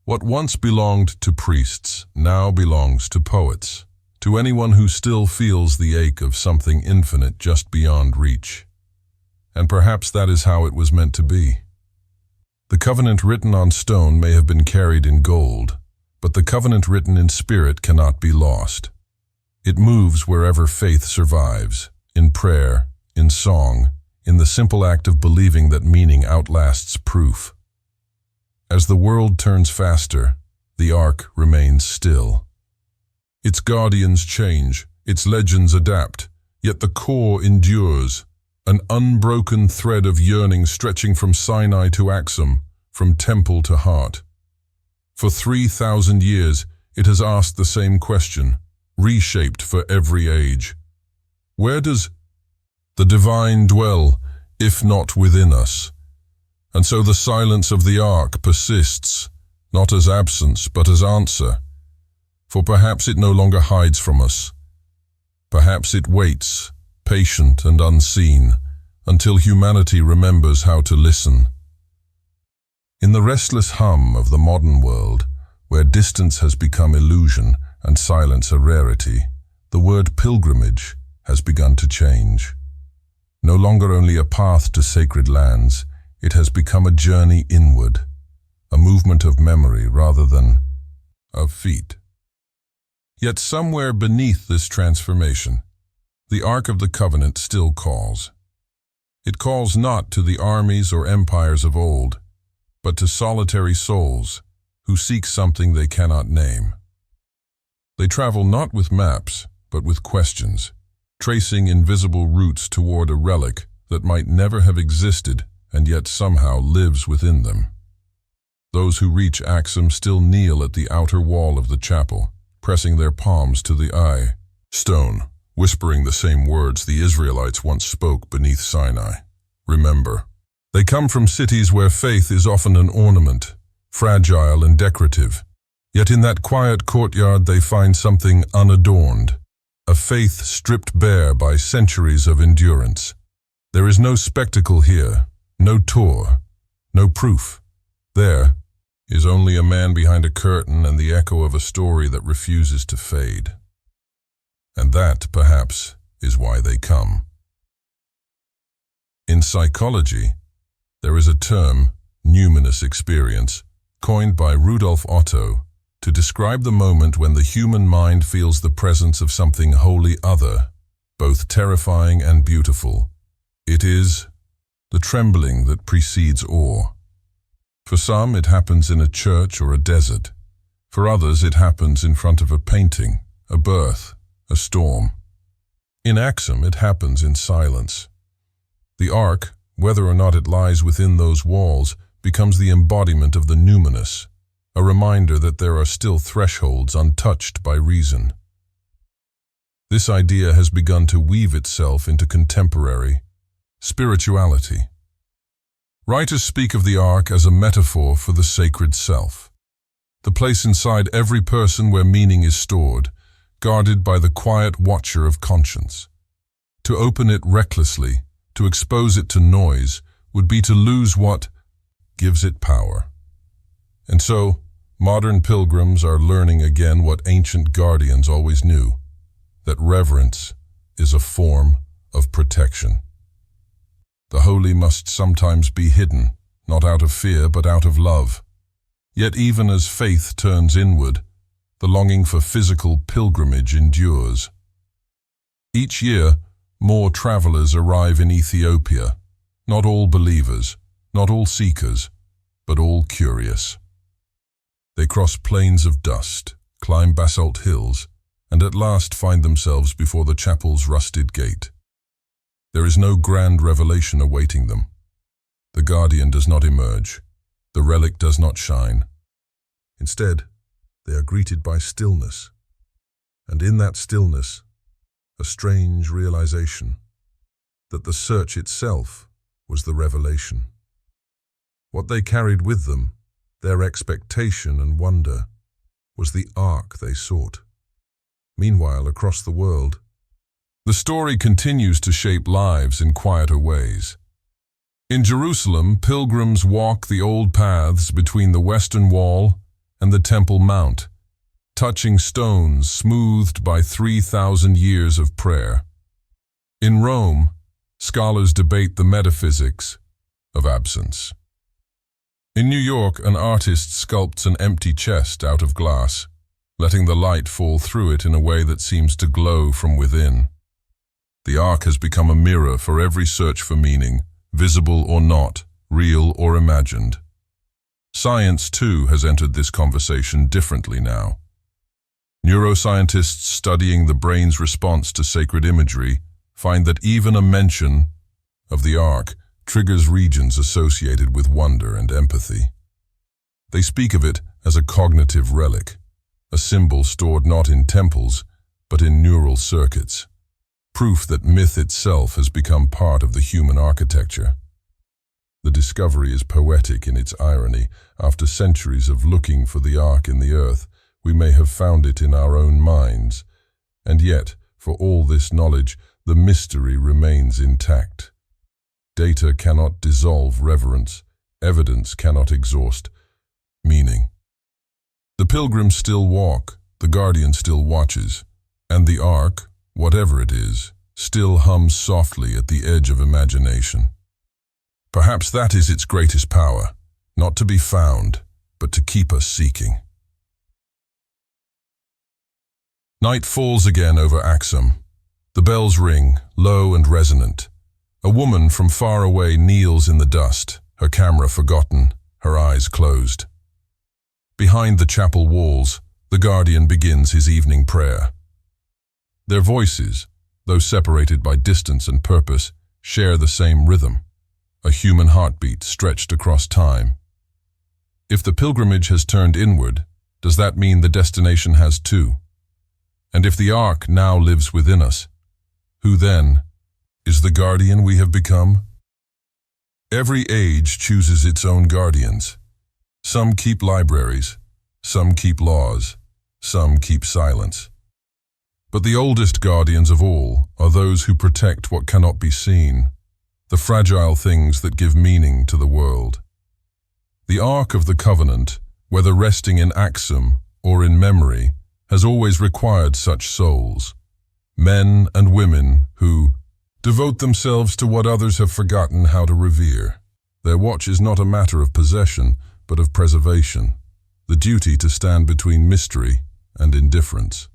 A: What once belonged to priests now belongs to poets, to anyone who still feels the ache of something infinite just beyond reach. And perhaps that is how it was meant to be. The covenant written on stone may have been carried in gold, but the covenant written in spirit cannot be lost. It moves wherever faith survives, in prayer, in song, in the simple act of believing that meaning outlasts proof. As the world turns faster, the Ark remains still. Its guardians change, its legends adapt, yet the core endures, an unbroken thread of yearning stretching from Sinai to Axum, from temple to heart. For 3,000 years, it has asked the same question, reshaped for every age. Where does the divine dwell, if not within us? And so the silence of the Ark persists, not as absence, but as answer. For perhaps it no longer hides from us. Perhaps it waits, patient and unseen, until humanity remembers how to listen. In the restless hum of the modern world, where distance has become illusion and silence a rarity, the word pilgrimage has begun to change. No longer only a path to sacred lands, it has become a journey inward, a movement of memory rather than of feet. Yet somewhere beneath this transformation, the Ark of the Covenant still calls. It calls not to the armies or empires of old, but to solitary souls who seek something they cannot name. They travel not with maps, but with questions, tracing invisible routes toward a relic that might never have existed and yet somehow lives within them. Those who reach Axum still kneel at the outer wall of the chapel, pressing their palms to the eye stone, whispering the same words the Israelites once spoke beneath Sinai. Remember. They come from cities where faith is often an ornament, fragile and decorative. Yet in that quiet courtyard they find something unadorned, a faith stripped bare by centuries of endurance. There is no spectacle here, no tour, no proof. There is only a man behind a curtain and the echo of a story that refuses to fade. And that, perhaps, is why they come. In psychology, there is a term, numinous experience, coined by Rudolf Otto to describe the moment when the human mind feels the presence of something wholly other, both terrifying and beautiful. It is the trembling that precedes awe. For some, it happens in a church or a desert. For others, it happens in front of a painting, a birth, a storm. In Axum, it happens in silence. The Ark, whether or not it lies within those walls, becomes the embodiment of the numinous, a reminder that there are still thresholds untouched by reason. This idea has begun to weave itself into contemporary spirituality. Writers speak of the Ark as a metaphor for the sacred self, the place inside every person where meaning is stored, guarded by the quiet watcher of conscience. To open it recklessly, to expose it to noise, would be to lose what gives it power. And so, modern pilgrims are learning again what ancient guardians always knew, that reverence is a form of protection. The holy must sometimes be hidden, not out of fear but out of love. Yet even as faith turns inward, the longing for physical pilgrimage endures. Each year, more travelers arrive in Ethiopia, not all believers, not all seekers, but all curious. They cross plains of dust, climb basalt hills, and at last find themselves before the chapel's rusted gate. There is no grand revelation awaiting them. The guardian does not emerge. The relic does not shine. Instead, they are greeted by stillness. And in that stillness, a strange realization that the search itself was the revelation. What they carried with them, their expectation and wonder, was the Ark they sought. Meanwhile, across the world, the story continues to shape lives in quieter ways. In Jerusalem, pilgrims walk the old paths between the Western Wall and the Temple Mount, touching stones smoothed by 3,000 years of prayer. In Rome, scholars debate the metaphysics of absence. In New York, an artist sculpts an empty chest out of glass, letting the light fall through it in a way that seems to glow from within. The Ark has become a mirror for every search for meaning, visible or not, real or imagined. Science, too, has entered this conversation differently now. Neuroscientists studying the brain's response to sacred imagery find that even a mention of the Ark triggers regions associated with wonder and empathy. They speak of it as a cognitive relic, a symbol stored not in temples, but in neural circuits, proof that myth itself has become part of the human architecture. The discovery is poetic in its irony. After centuries of looking for the Ark in the earth, we may have found it in our own minds. And yet, for all this knowledge, the mystery remains intact. Data cannot dissolve reverence, evidence cannot exhaust meaning. The pilgrims still walk, the guardian still watches, and the Ark, whatever it is, still hums softly at the edge of imagination. Perhaps that is its greatest power, not to be found, but to keep us seeking. Night falls again over Axum. The bells ring, low and resonant. A woman from far away kneels in the dust, her camera forgotten, her eyes closed. Behind the chapel walls, the guardian begins his evening prayer. Their voices, though separated by distance and purpose, share the same rhythm, a human heartbeat stretched across time. If the pilgrimage has turned inward, does that mean the destination has too? And if the Ark now lives within us, who then is the guardian we have become? Every age chooses its own guardians. Some keep libraries, some keep laws, some keep silence. But the oldest guardians of all are those who protect what cannot be seen, the fragile things that give meaning to the world. The Ark of the Covenant, whether resting in Axum or in memory, has always required such souls, men and women who devote themselves to what others have forgotten how to revere. Their watch is not a matter of possession, but of preservation, the duty to stand between mystery and indifference.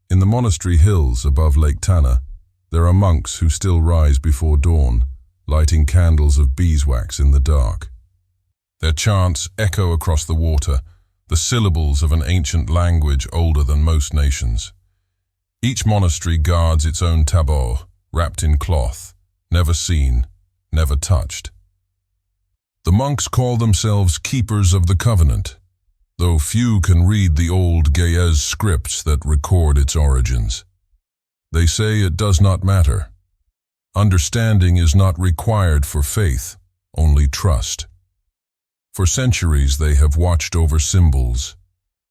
A: In the monastery hills above Lake Tana, there are monks who still rise before dawn, lighting candles of beeswax in the dark. Their chants echo across the water, the syllables of an ancient language older than most nations. Each monastery guards its own tabor, wrapped in cloth, never seen, never touched. The monks call themselves keepers of the covenant, though few can read the old Ge'ez scripts that record its origins. They say it does not matter. Understanding is not required for faith, only trust. For centuries they have watched over symbols,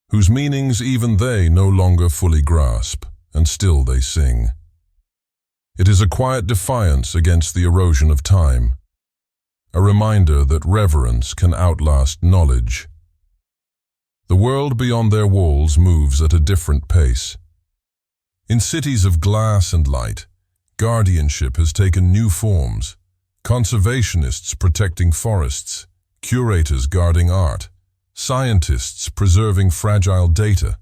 A: whose meanings even they no longer fully grasp, and still they sing. It is a quiet defiance against the erosion of time, a reminder that reverence can outlast knowledge. The world beyond their walls moves at a different pace. In cities of glass and light, guardianship has taken new forms, conservationists protecting forests, curators guarding art, scientists preserving fragile data.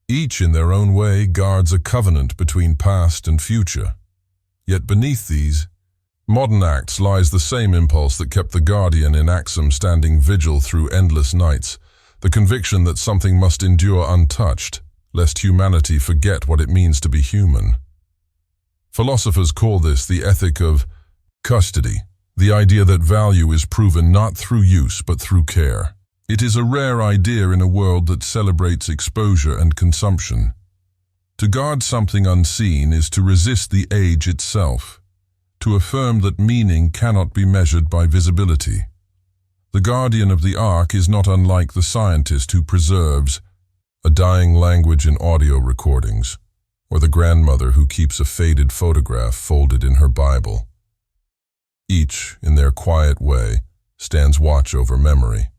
A: Each in their own way guards a covenant between past and future. Yet beneath these modern acts lies the same impulse that kept the guardian in Axum standing vigil through endless nights, the conviction that something must endure untouched, lest humanity forget what it means to be human. Philosophers call this the ethic of custody, the idea that value is proven not through use but through care. It is a rare idea in a world that celebrates exposure and consumption. To guard something unseen is to resist the age itself, to affirm that meaning cannot be measured by visibility. The guardian of the Ark is not unlike the scientist who preserves a dying language in audio recordings, or the grandmother who keeps a faded photograph folded in her Bible. Each, in their quiet way, stands watch over memory.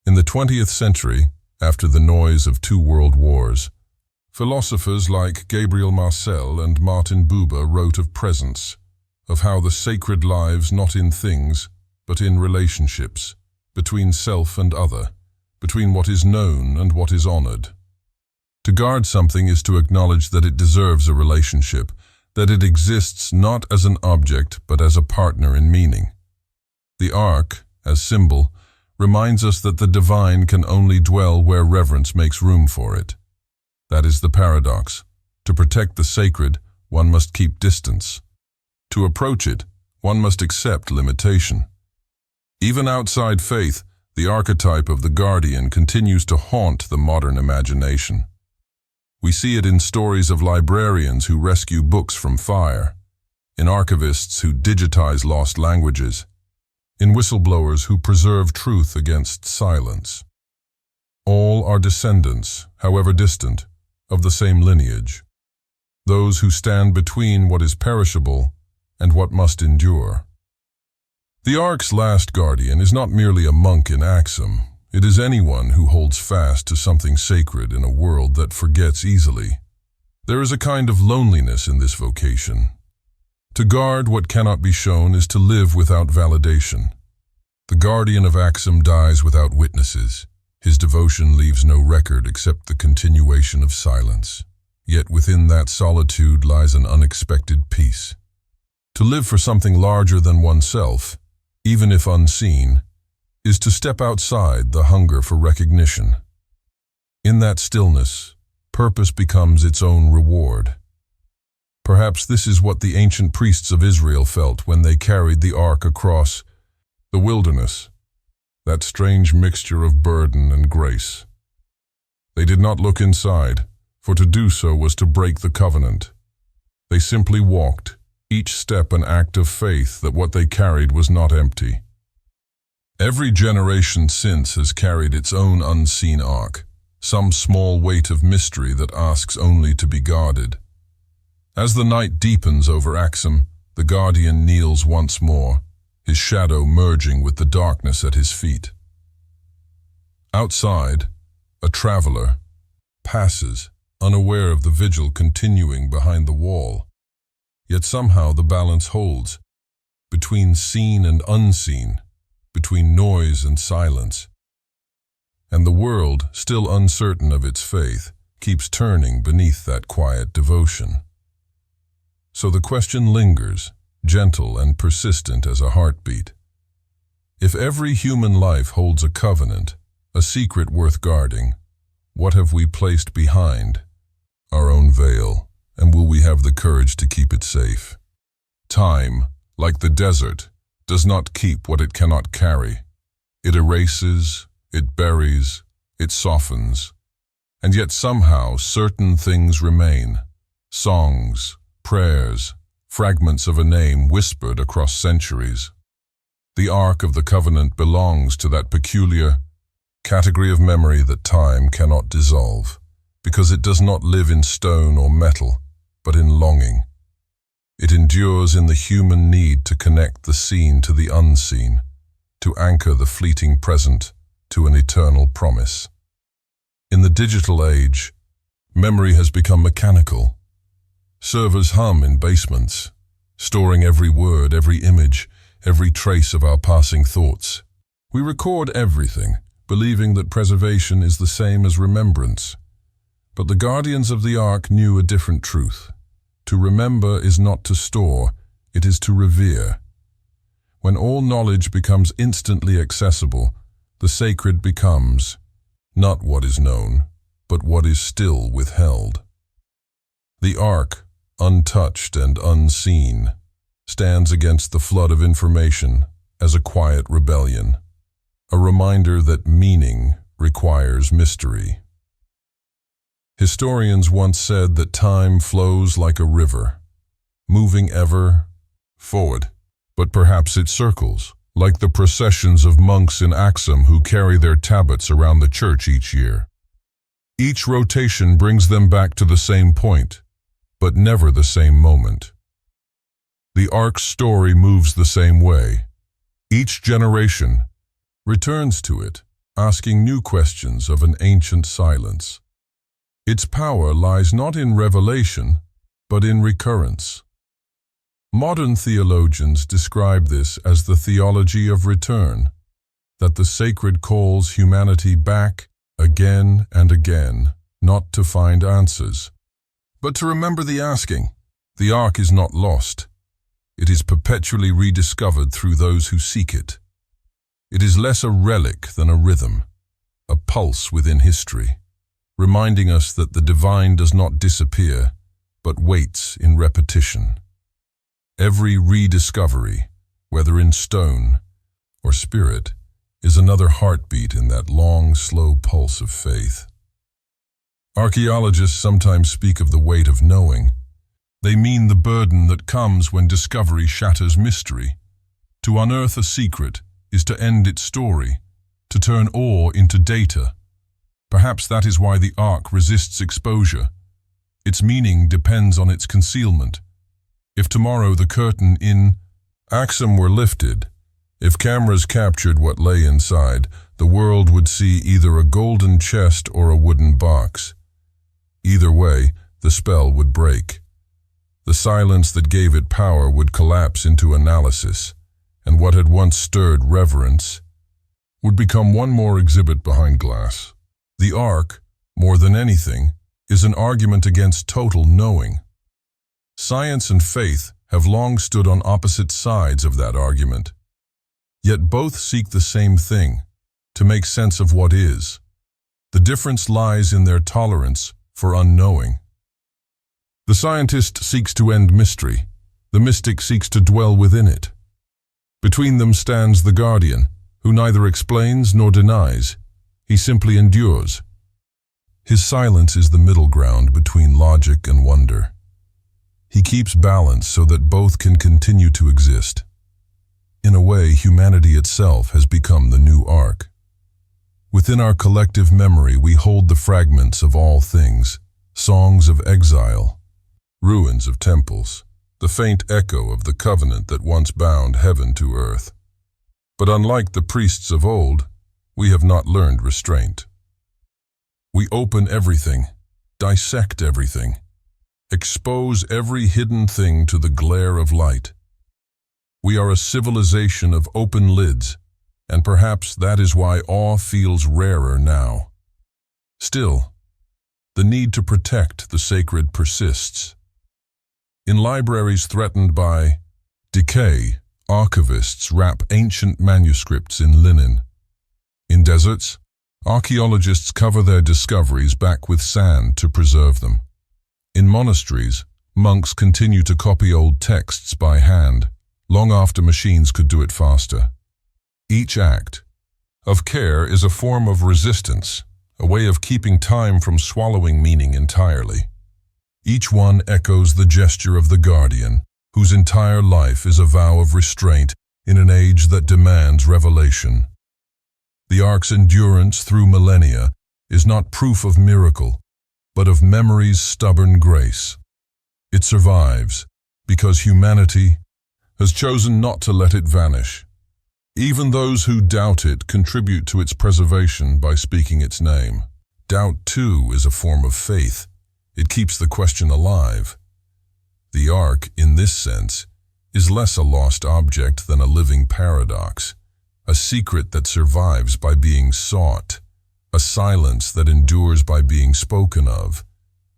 A: In the 20th century, after the noise of 2 world wars, philosophers like Gabriel Marcel and Martin Buber wrote of presence, of how the sacred lives not in things, but in relationships, between self and other, between what is known and what is honored. To guard something is to acknowledge that it deserves a relationship, that it exists not as an object but as a partner in meaning. The Ark, as symbol, reminds us that the divine can only dwell where reverence makes room for it. That is the paradox. To protect the sacred, one must keep distance. To approach it, one must accept limitation. Even outside faith, the archetype of the guardian continues to haunt the modern imagination. We see it in stories of librarians who rescue books from fire, in archivists who digitize lost languages, in whistleblowers who preserve truth against silence. All are descendants, however distant, of the same lineage, those who stand between what is perishable and what must endure. The Ark's last guardian is not merely a monk in Axum. It is anyone who holds fast to something sacred in a world that forgets easily. There is a kind of loneliness in this vocation. To guard what cannot be shown is to live without validation. The guardian of Axum dies without witnesses. His devotion leaves no record except the continuation of silence. Yet within that solitude lies an unexpected peace. To live for something larger than oneself, even if unseen, is to step outside the hunger for recognition. In that stillness, purpose becomes its own reward. Perhaps this is what the ancient priests of Israel felt when they carried the ark across the wilderness, that strange mixture of burden and grace. They did not look inside, for to do so was to break the covenant. They simply walked, each step an act of faith that what they carried was not empty. Every generation since has carried its own unseen ark, some small weight of mystery that asks only to be guarded. As the night deepens over Axum, the guardian kneels once more, his shadow merging with the darkness at his feet. Outside, a traveler passes, unaware of the vigil continuing behind the wall. Yet somehow the balance holds, between seen and unseen, between noise and silence. And the world, still uncertain of its faith, keeps turning beneath that quiet devotion. So the question lingers, gentle and persistent as a heartbeat. If every human life holds a covenant, a secret worth guarding, what have we placed behind our own veil, and will we have the courage to keep it safe? Time, like the desert, does not keep what it cannot carry. It erases, it buries, it softens, and yet somehow certain things remain. Songs, prayers, fragments of a name whispered across centuries. The Ark of the Covenant belongs to that peculiar category of memory that time cannot dissolve, because it does not live in stone or metal, but in longing. It endures in the human need to connect the seen to the unseen, to anchor the fleeting present to an eternal promise. In the digital age, memory has become mechanical. Servers hum in basements, storing every word, every image, every trace of our passing thoughts. We record everything, believing that preservation is the same as remembrance. But the guardians of the Ark knew a different truth. To remember is not to store, it is to revere. When all knowledge becomes instantly accessible, the sacred becomes not what is known, but what is still withheld. The Ark, untouched and unseen, stands against the flood of information as a quiet rebellion, a reminder that meaning requires mystery. Historians once said that time flows like a river, moving ever forward, but perhaps it circles, like the processions of monks in Axum who carry their tablets around the church each year. Each rotation brings them back to the same point, but never the same moment. The Ark's story moves the same way. Each generation returns to it, asking new questions of an ancient silence. Its power lies not in revelation, but in recurrence. Modern theologians describe this as the theology of return, that the sacred calls humanity back again and again, not to find answers, but to remember the asking. The Ark is not lost. It is perpetually rediscovered through those who seek it. It is less a relic than a rhythm, a pulse within history, reminding us that the divine does not disappear, but waits in repetition. Every rediscovery, whether in stone or spirit, is another heartbeat in that long, slow pulse of faith. Archaeologists sometimes speak of the weight of knowing. They mean the burden that comes when discovery shatters mystery. To unearth a secret is to end its story, to turn awe into data. Perhaps that is why the Ark resists exposure. Its meaning depends on its concealment. If tomorrow the curtain in Axum were lifted, if cameras captured what lay inside, the world would see either a golden chest or a wooden box. Either way, the spell would break. The silence that gave it power would collapse into analysis, and what had once stirred reverence would become one more exhibit behind glass. The Ark, more than anything, is an argument against total knowing. Science and faith have long stood on opposite sides of that argument. Yet both seek the same thing, to make sense of what is. The difference lies in their tolerance for unknowing. The scientist seeks to end mystery. The mystic seeks to dwell within it. Between them stands the guardian, who neither explains nor denies. He simply endures. His silence is the middle ground between logic and wonder. He keeps balance so that both can continue to exist. In a way, humanity itself has become the new Ark. Within our collective memory, we hold the fragments of all things, songs of exile, ruins of temples, the faint echo of the covenant that once bound heaven to earth. But unlike the priests of old, we have not learned restraint. We open everything, dissect everything, expose every hidden thing to the glare of light. We are a civilization of open lids, and perhaps that is why awe feels rarer now. Still, the need to protect the sacred persists. In libraries threatened by decay, archivists wrap ancient manuscripts in linen. In deserts, archaeologists cover their discoveries back with sand to preserve them. In monasteries, monks continue to copy old texts by hand, long after machines could do it faster. Each act of care is a form of resistance, a way of keeping time from swallowing meaning entirely. Each one echoes the gesture of the guardian, whose entire life is a vow of restraint in an age that demands revelation. The Ark's endurance through millennia is not proof of miracle, but of memory's stubborn grace. It survives because humanity has chosen not to let it vanish. Even those who doubt it contribute to its preservation by speaking its name. Doubt, too, is a form of faith. It keeps the question alive. The Ark, in this sense, is less a lost object than a living paradox, a secret that survives by being sought, a silence that endures by being spoken of,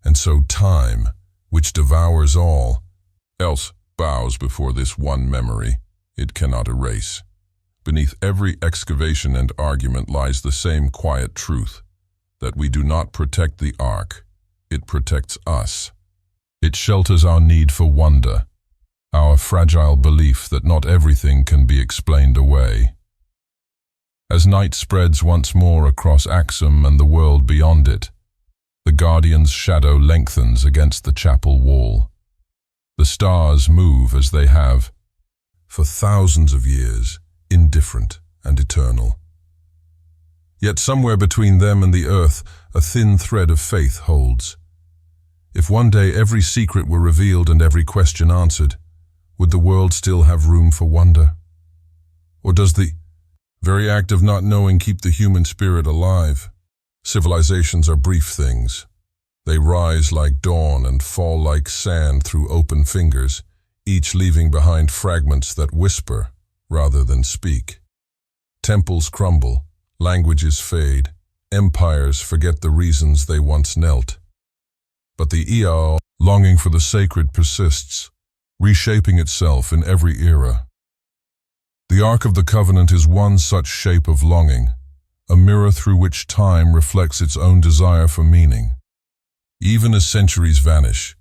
A: and so time, which devours all, else bows before this one memory it cannot erase. Beneath every excavation and argument lies the same quiet truth, that we do not protect the Ark, it protects us. It shelters our need for wonder, our fragile belief that not everything can be explained away. As night spreads once more across Axum and the world beyond it, the Guardian's shadow lengthens against the chapel wall. The stars move as they have, for thousands of years, indifferent and eternal. Yet somewhere between them and the earth, a thin thread of faith holds. If one day every secret were revealed and every question answered, would the world still have room for wonder? Or does the very act of not knowing keep the human spirit alive? Civilizations are brief things. They rise like dawn and fall like sand through open fingers, each leaving behind fragments that whisper rather than speak. Temples crumble, languages fade, empires forget the reasons they once knelt. But the Iao, longing for the sacred, persists, reshaping itself in every era. The Ark of the Covenant is one such shape of longing, a mirror through which time reflects its own desire for meaning. Even as centuries vanish,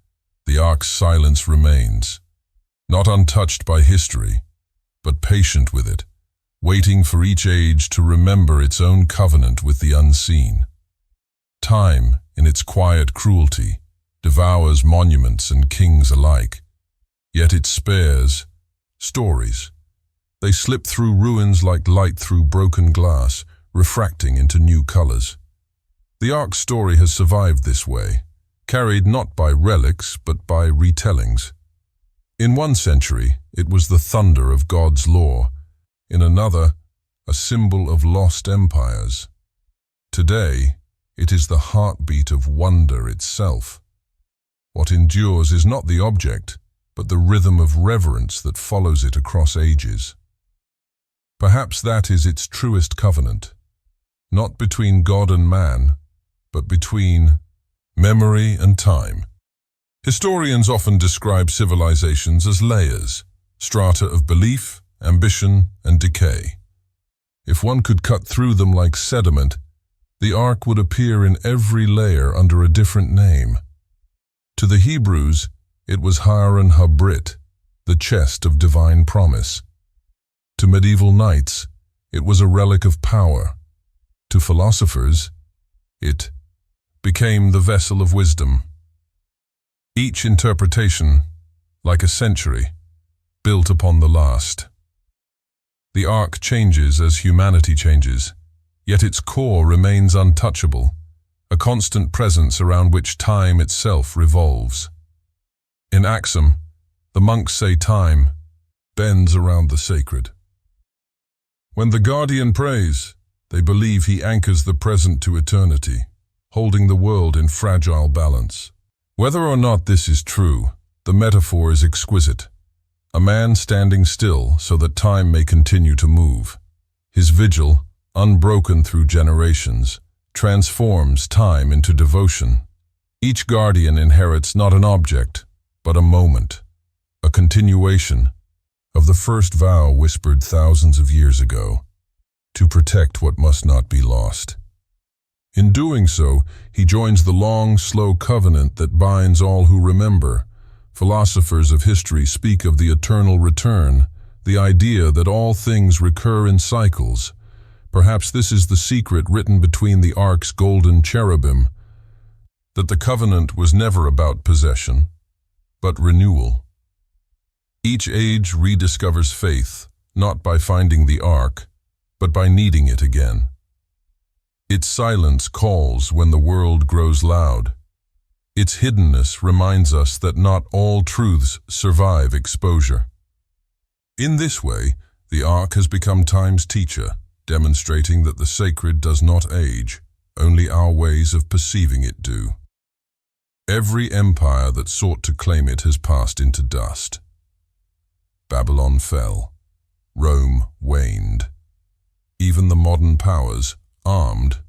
A: the Ark's silence remains, not untouched by history, but patient with it, waiting for each age to remember its own covenant with the unseen. Time, in its quiet cruelty, devours monuments and kings alike, yet it spares stories. They slip through ruins like light through broken glass, refracting into new colors. The Ark's story has survived this way, carried not by relics but by retellings. In one century, it was the thunder of God's law. In another, a symbol of lost empires. Today, it is the heartbeat of wonder itself. What endures is not the object, but the rhythm of reverence that follows it across ages. Perhaps that is its truest covenant, not between God and man, but between memory and time. Historians often describe civilizations as layers, strata of belief, ambition, and decay. If one could cut through them like sediment, the Ark would appear in every layer under a different name. To the Hebrews, it was Har-an Habrit, the chest of divine promise. To medieval knights, it was a relic of power. To philosophers, it became the vessel of wisdom. Each interpretation, like a century, built upon the last. The Ark changes as humanity changes, yet its core remains untouchable, a constant presence around which time itself revolves. In Axum, the monks say time bends around the sacred. When the guardian prays, they believe he anchors the present to eternity, holding the world in fragile balance. Whether or not this is true, the metaphor is exquisite. A man standing still so that time may continue to move. His vigil, unbroken through generations, transforms time into devotion. Each guardian inherits not an object, but a moment, a continuation of the first vow whispered thousands of years ago, to protect what must not be lost. In doing so, he joins the long, slow covenant that binds all who remember. Philosophers of history speak of the eternal return, the idea that all things recur in cycles. Perhaps this is the secret written between the Ark's golden cherubim, that the covenant was never about possession, but renewal. Each age rediscovers faith, not by finding the Ark, but by needing it again. Its silence calls when the world grows loud. Its hiddenness reminds us that not all truths survive exposure. In this way, the Ark has become time's teacher, demonstrating that the sacred does not age, only our ways of perceiving it do. Every empire that sought to claim it has passed into dust. Babylon fell. Rome waned. Even the modern powers, armed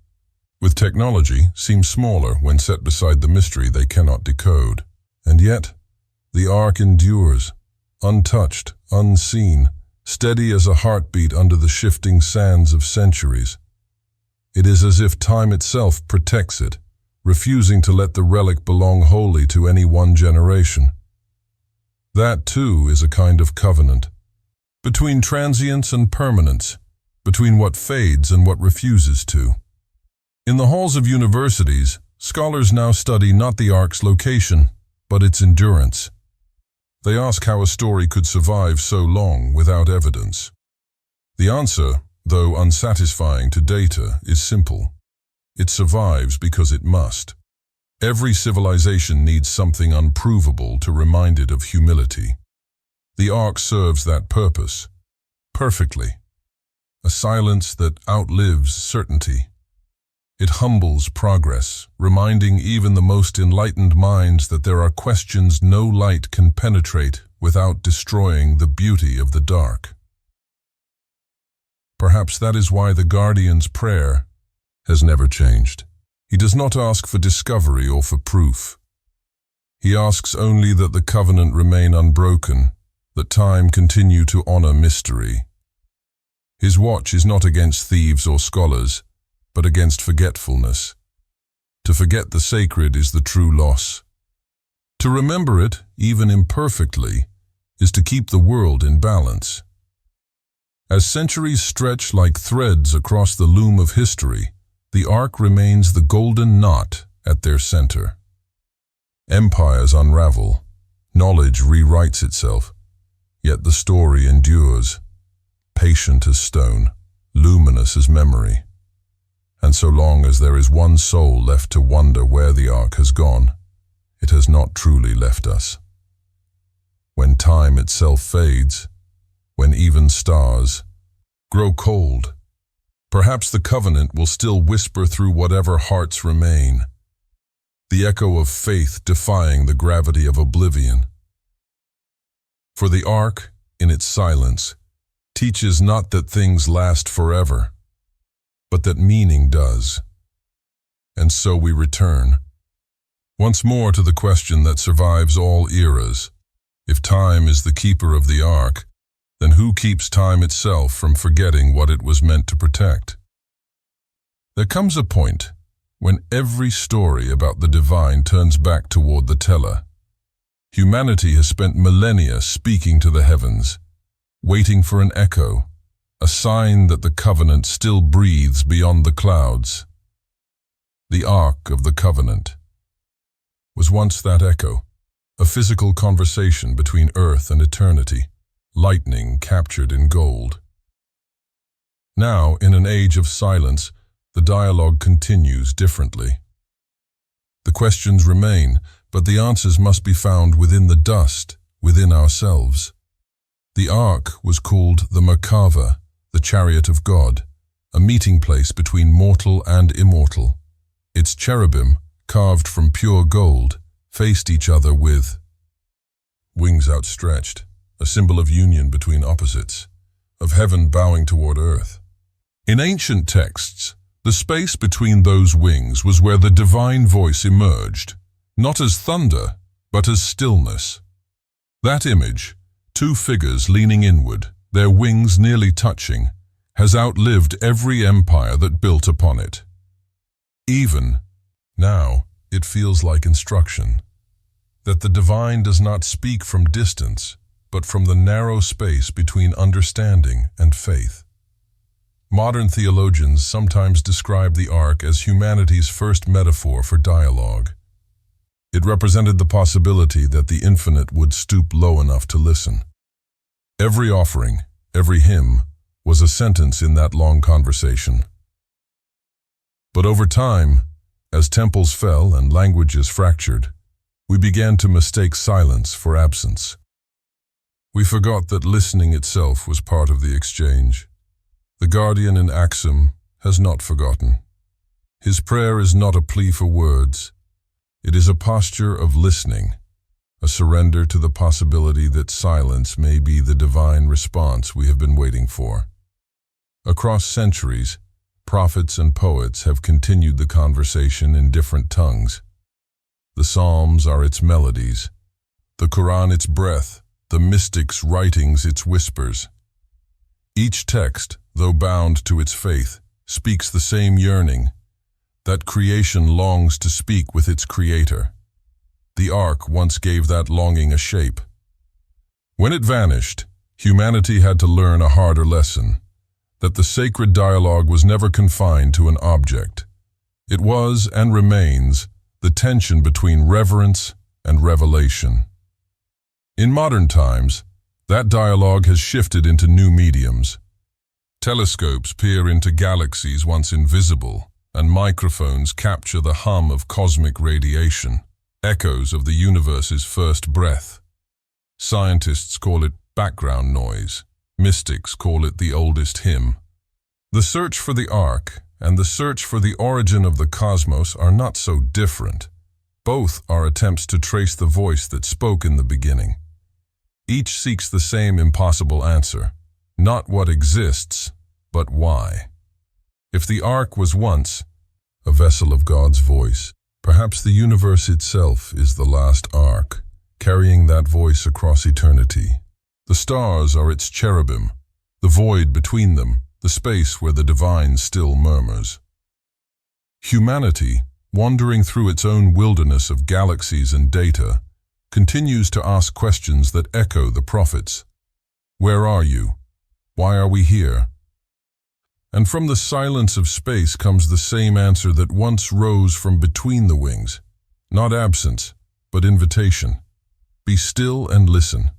A: with technology, seem smaller when set beside the mystery they cannot decode. And yet, the Ark endures, untouched, unseen, steady as a heartbeat under the shifting sands of centuries. It is as if time itself protects it, refusing to let the relic belong wholly to any one generation. That, too, is a kind of covenant. Between transience and permanence, between what fades and what refuses to. In the halls of universities, scholars now study not the Ark's location, but its endurance. They ask how a story could survive so long without evidence. The answer, though unsatisfying to data, is simple. It survives because it must. Every civilization needs something unprovable to remind it of humility. The Ark serves that purpose, perfectly. A silence that outlives certainty. It humbles progress, reminding even the most enlightened minds that there are questions no light can penetrate without destroying the beauty of the dark. Perhaps that is why the Guardian's prayer has never changed. He does not ask for discovery or for proof. He asks only that the covenant remain unbroken, that time continue to honor mystery, His watch is not against thieves or scholars, but against forgetfulness. To forget the sacred is the true loss. To remember it, even imperfectly, is to keep the world in balance. As centuries stretch like threads across the loom of history, the Ark remains the golden knot at their center. Empires unravel, knowledge rewrites itself, yet the story endures, patient as stone, luminous as memory. And so long as there is one soul left to wonder where the Ark has gone, it has not truly left us. When time itself fades, when even stars grow cold, perhaps the covenant will still whisper through whatever hearts remain, the echo of faith defying the gravity of oblivion. For the Ark, in its silence, teaches not that things last forever, but that meaning does. And so we return, once more to the question that survives all eras. If time is the keeper of the Ark, then who keeps time itself from forgetting what it was meant to protect? There comes a point when every story about the divine turns back toward the teller. Humanity has spent millennia speaking to the heavens, waiting for an echo, a sign that the covenant still breathes beyond the clouds. The Ark of the Covenant was once that echo, a physical conversation between earth and eternity, lightning captured in gold. Now, in an age of silence, the dialogue continues differently. The questions remain, but the answers must be found within the dust, within ourselves. The Ark was called the Merkava, the chariot of God, a meeting place between mortal and immortal. Its cherubim, carved from pure gold, faced each other with wings outstretched, a symbol of union between opposites, of heaven bowing toward earth. In ancient texts, the space between those wings was where the divine voice emerged, not as thunder, but as stillness. That image, two figures leaning inward, their wings nearly touching, has outlived every empire that built upon it. Even now, it feels like instruction, that the divine does not speak from distance, but from the narrow space between understanding and faith. Modern theologians sometimes describe the Ark as humanity's first metaphor for dialogue. It represented the possibility that the infinite would stoop low enough to listen. Every offering, every hymn, was a sentence in that long conversation. But over time, as temples fell and languages fractured, we began to mistake silence for absence. We forgot that listening itself was part of the exchange. The guardian in Axum has not forgotten. His prayer is not a plea for words. It is a posture of listening, a surrender to the possibility that silence may be the divine response we have been waiting for. Across centuries, prophets and poets have continued the conversation in different tongues. The Psalms are its melodies, the Quran its breath, the mystics' writings its whispers. Each text, though bound to its faith, speaks the same yearning, that creation longs to speak with its creator. The Ark once gave that longing a shape. When it vanished, humanity had to learn a harder lesson, that the sacred dialogue was never confined to an object. It was, and remains, the tension between reverence and revelation. In modern times, that dialogue has shifted into new mediums. Telescopes peer into galaxies once invisible, and microphones capture the hum of cosmic radiation, echoes of the universe's first breath. Scientists call it background noise. Mystics call it the oldest hymn. The search for the Ark and the search for the origin of the cosmos are not so different. Both are attempts to trace the voice that spoke in the beginning. Each seeks the same impossible answer, not what exists, but why. If the Ark was once a vessel of God's voice, perhaps the universe itself is the last Ark, carrying that voice across eternity. The stars are its cherubim, the void between them the space where the divine still murmurs. Humanity, wandering through its own wilderness of galaxies and data, continues to ask questions that echo the prophets. Where are you? Why are we here? And from the silence of space comes the same answer that once rose from between the wings. Not absence, but invitation. Be still and listen.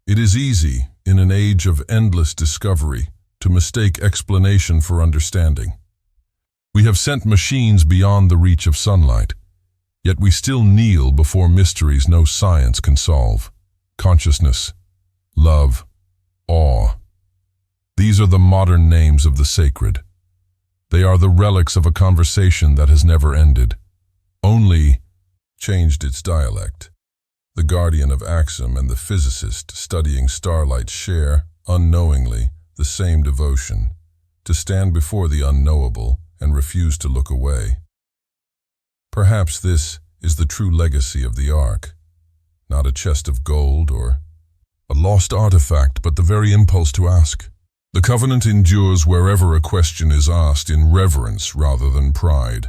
A: It is easy, in an age of endless discovery, to mistake explanation for understanding. We have sent machines beyond the reach of sunlight, yet we still kneel before mysteries no science can solve. Consciousness, love, awe. These are the modern names of the sacred. They are the relics of a conversation that has never ended, only changed its dialect. The guardian of Axum and the physicist studying starlight share, unknowingly, the same devotion, to stand before the unknowable and refuse to look away. Perhaps this is the true legacy of the Ark, not a chest of gold or a lost artifact, but the very impulse to ask. The covenant endures wherever a question is asked in reverence rather than pride.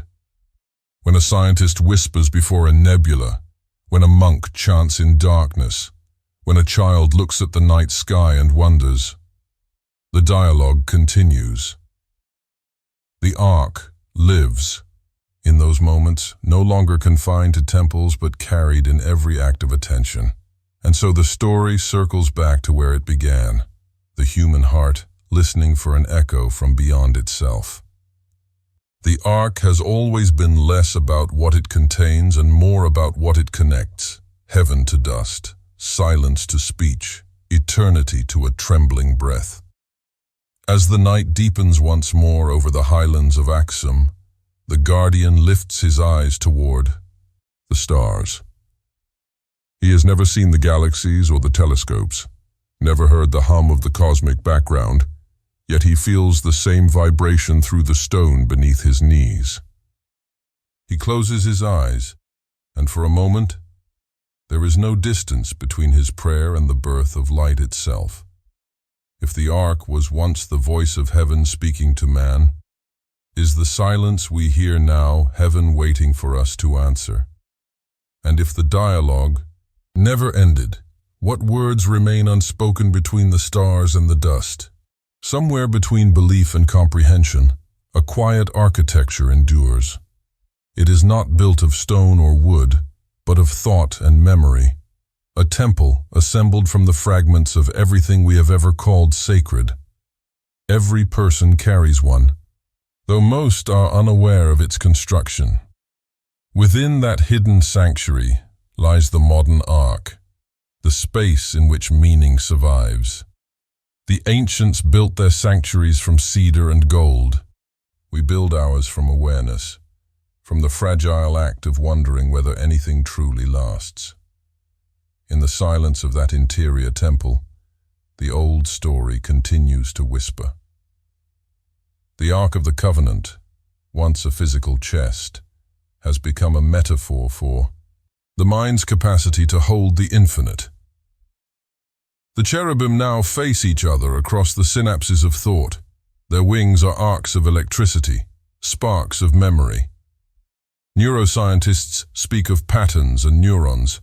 A: When a scientist whispers before a nebula, when a monk chants in darkness, when a child looks at the night sky and wonders, the dialogue continues. The Ark lives in those moments, no longer confined to temples but carried in every act of attention. And so the story circles back to where it began, the human heart listening for an echo from beyond itself. The Ark has always been less about what it contains and more about what it connects, heaven to dust, silence to speech, eternity to a trembling breath. As the night deepens once more over the highlands of Axum, the guardian lifts his eyes toward the stars. He has never seen the galaxies or the telescopes, never heard the hum of the cosmic background, yet he feels the same vibration through the stone beneath his knees. He closes his eyes, and for a moment, there is no distance between his prayer and the birth of light itself. If the Ark was once the voice of heaven speaking to man, is the silence we hear now heaven waiting for us to answer? And if the dialogue never ended, what words remain unspoken between the stars and the dust? Somewhere between belief and comprehension, a quiet architecture endures. It is not built of stone or wood, but of thought and memory. A temple assembled from the fragments of everything we have ever called sacred. Every person carries one, though most are unaware of its construction. Within that hidden sanctuary lies the modern Ark, the space in which meaning survives. The ancients built their sanctuaries from cedar and gold. We build ours from awareness, from the fragile act of wondering whether anything truly lasts. In the silence of that interior temple, the old story continues to whisper. The Ark of the Covenant, once a physical chest, has become a metaphor for the mind's capacity to hold the infinite. The cherubim now face each other across the synapses of thought. Their wings are arcs of electricity, sparks of memory. Neuroscientists speak of patterns and neurons,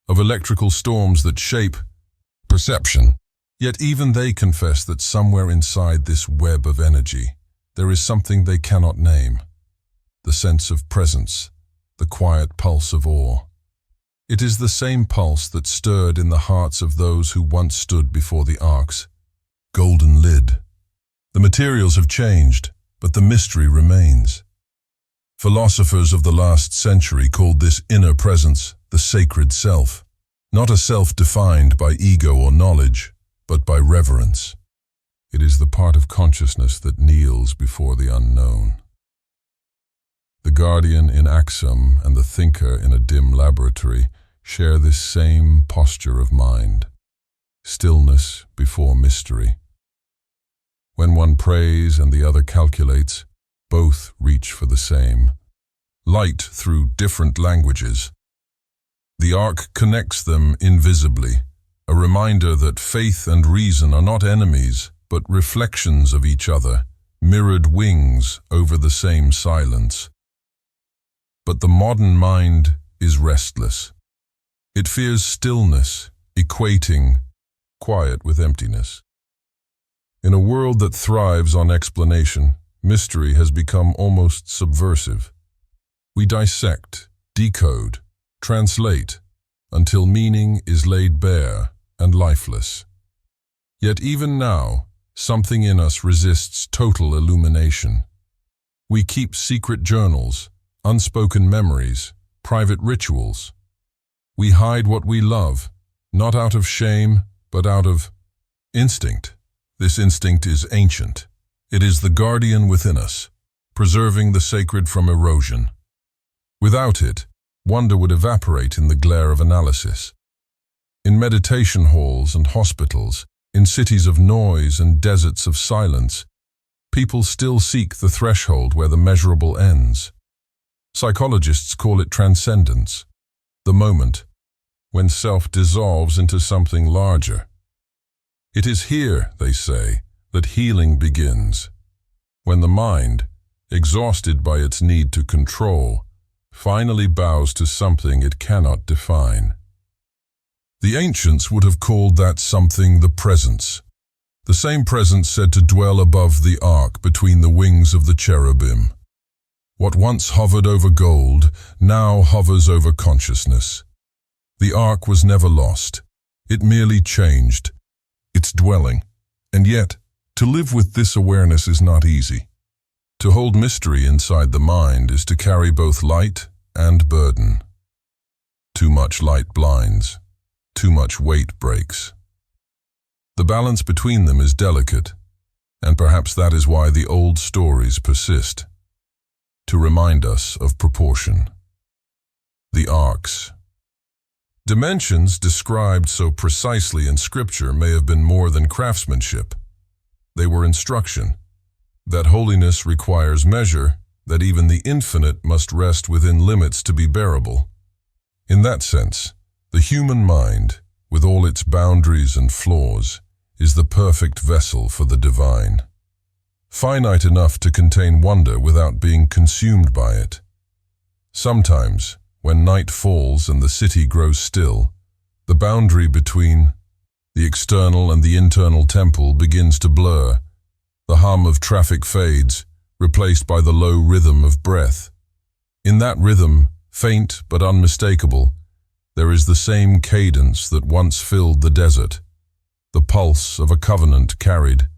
A: of electrical storms that shape perception. Yet even they confess that somewhere inside this web of energy, there is something they cannot name. The sense of presence, the quiet pulse of awe. It is the same pulse that stirred in the hearts of those who once stood before the Ark's golden lid. The materials have changed, but the mystery remains. Philosophers of the last century called this inner presence the sacred self, not a self defined by ego or knowledge, but by reverence. It is the part of consciousness that kneels before the unknown. The guardian in Axum and the thinker in a dim laboratory share this same posture of mind, stillness before mystery. When one prays and the other calculates, both reach for the same, light through different languages. The Ark connects them invisibly, a reminder that faith and reason are not enemies, but reflections of each other, mirrored wings over the same silence. But the modern mind is restless. It fears stillness, equating quiet with emptiness. In a world that thrives on explanation, mystery has become almost subversive. We dissect, decode, translate, until meaning is laid bare and lifeless. Yet even now, something in us resists total illumination. We keep secret journals, unspoken memories, private rituals. We hide what we love, not out of shame, but out of instinct. This instinct is ancient. It is the guardian within us, preserving the sacred from erosion. Without it, wonder would evaporate in the glare of analysis. In meditation halls and hospitals, in cities of noise and deserts of silence, people still seek the threshold where the measurable ends. Psychologists call it transcendence, the moment when self dissolves into something larger. It is here, they say, that healing begins, when the mind, exhausted by its need to control, finally bows to something it cannot define. The ancients would have called that something the presence, the same presence said to dwell above the ark between the wings of the cherubim. What once hovered over gold now hovers over consciousness. The ark was never lost. It merely changed its dwelling. And yet, to live with this awareness is not easy. To hold mystery inside the mind is to carry both light and burden. Too much light blinds. Too much weight breaks. The balance between them is delicate, and perhaps that is why the old stories persist, to remind us of proportion. The arcs. Dimensions described so precisely in Scripture may have been more than craftsmanship. They were instruction. That holiness requires measure, that even the infinite must rest within limits to be bearable. In that sense, the human mind, with all its boundaries and flaws, is the perfect vessel for the divine. Finite enough to contain wonder without being consumed by it. Sometimes, when night falls and the city grows still, the boundary between the external and the internal temple begins to blur. The hum of traffic fades, replaced by the low rhythm of breath. In that rhythm, faint but unmistakable, there is the same cadence that once filled the desert, the pulse of a covenant carried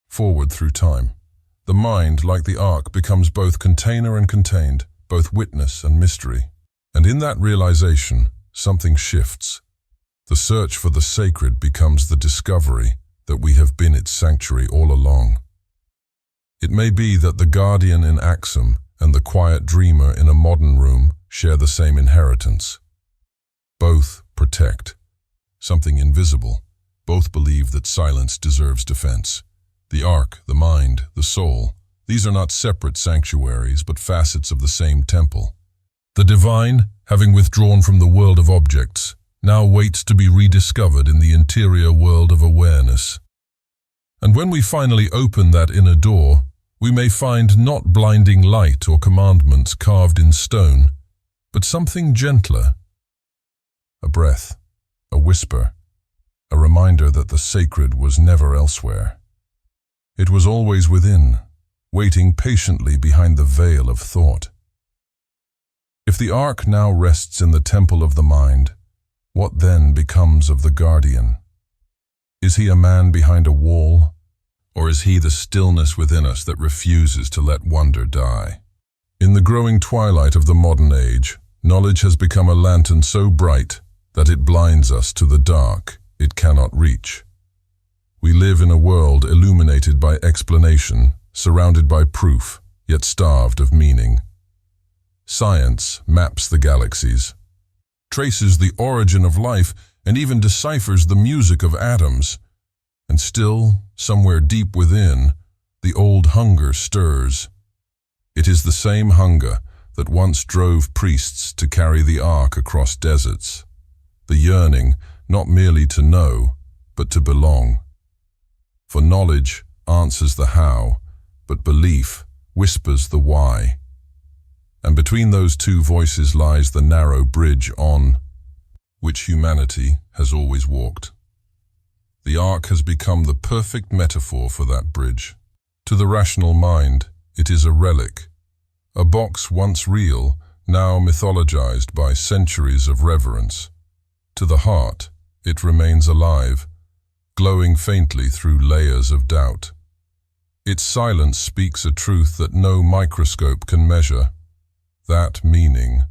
A: forward through time. The mind, like the ark, becomes both container and contained, both witness and mystery. And in that realization, something shifts. The search for the sacred becomes the discovery that we have been its sanctuary all along. It may be that the guardian in Axum and the quiet dreamer in a modern room share the same inheritance. Both protect something invisible. Both believe that silence deserves defense. The ark, the mind, the soul, these are not separate sanctuaries but facets of the same temple. The divine, having withdrawn from the world of objects, now waits to be rediscovered in the interior world of awareness. And when we finally open that inner door, we may find not blinding light or commandments carved in stone, but something gentler. A breath, a whisper, a reminder that the sacred was never elsewhere. It was always within, waiting patiently behind the veil of thought. If the ark now rests in the temple of the mind, what then becomes of the guardian? Is he a man behind a wall, or is he the stillness within us that refuses to let wonder die? In the growing twilight of the modern age, knowledge has become a lantern so bright that it blinds us to the dark it cannot reach. We live in a world illuminated by explanation, surrounded by proof, yet starved of meaning. Science maps the galaxies, traces the origin of life, and even deciphers the music of atoms. And still, somewhere deep within, the old hunger stirs. It is the same hunger that once drove priests to carry the ark across deserts. The yearning, not merely to know, but to belong. For knowledge answers the how, but belief whispers the why. And between those two voices lies the narrow bridge on which humanity has always walked. The Ark has become the perfect metaphor for that bridge. To the rational mind, it is a relic, a box once real, now mythologized by centuries of reverence. To the heart, it remains alive, glowing faintly through layers of doubt. Its silence speaks a truth that no microscope can measure. That meaning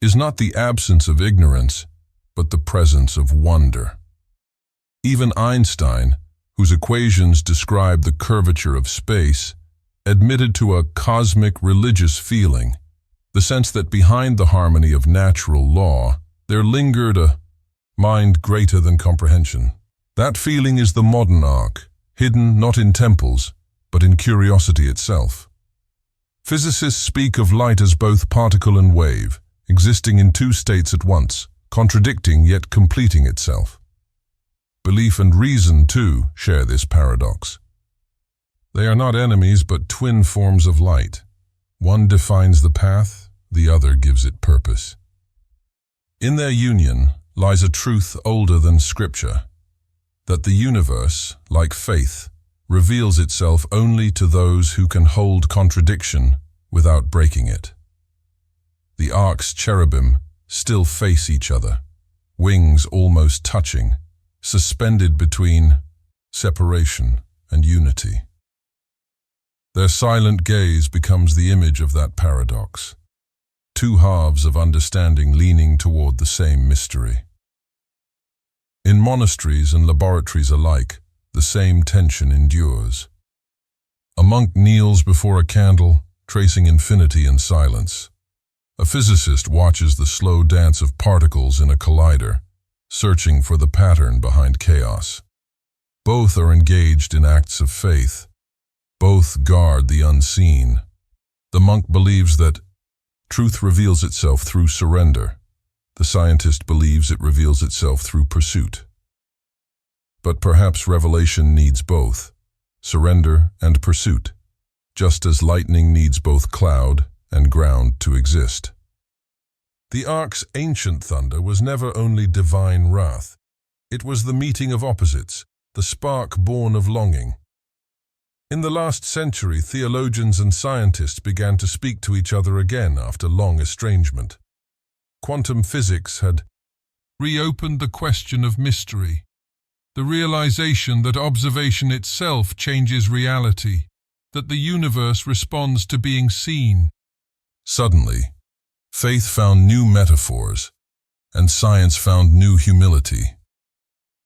A: is not the absence of ignorance, but the presence of wonder. Even Einstein, whose equations describe the curvature of space, admitted to a cosmic religious feeling, the sense that behind the harmony of natural law, there lingered a mind greater than comprehension. That feeling is the modern Ark, hidden not in temples, but in curiosity itself. Physicists speak of light as both particle and wave, existing in two states at once, contradicting yet completing itself. Belief and reason, too, share this paradox. They are not enemies but twin forms of light. One defines the path, the other gives it purpose. In their union lies a truth older than Scripture, that the universe, like faith, reveals itself only to those who can hold contradiction without breaking it. The Ark's cherubim still face each other, wings almost touching, suspended between separation and unity. Their silent gaze becomes the image of that paradox, two halves of understanding leaning toward the same mystery. In monasteries and laboratories alike, the same tension endures. A monk kneels before a candle, tracing infinity in silence. A physicist watches the slow dance of particles in a collider, searching for the pattern behind chaos. Both are engaged in acts of faith. Both guard the unseen. The monk believes that truth reveals itself through surrender. The scientist believes it reveals itself through pursuit. But perhaps revelation needs both, surrender and pursuit, just as lightning needs both cloud and ground to exist. The Ark's ancient thunder was never only divine wrath. It was the meeting of opposites, the spark born of longing. In the last century, theologians and scientists began to speak to each other again after long estrangement. Quantum physics had reopened the question of mystery, the realization that observation itself changes reality, that the universe responds to being seen. Suddenly, faith found new metaphors, and science found new humility.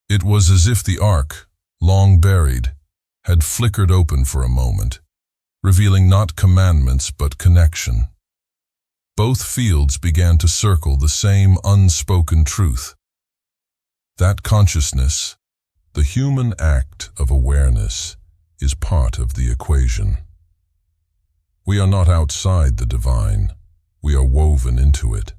A: It was as if the Ark, long buried, had flickered open for a moment, revealing not commandments but connection. Both fields began to circle the same unspoken truth. That consciousness, the human act of awareness, is part of the equation. We are not outside the divine, we are woven into it.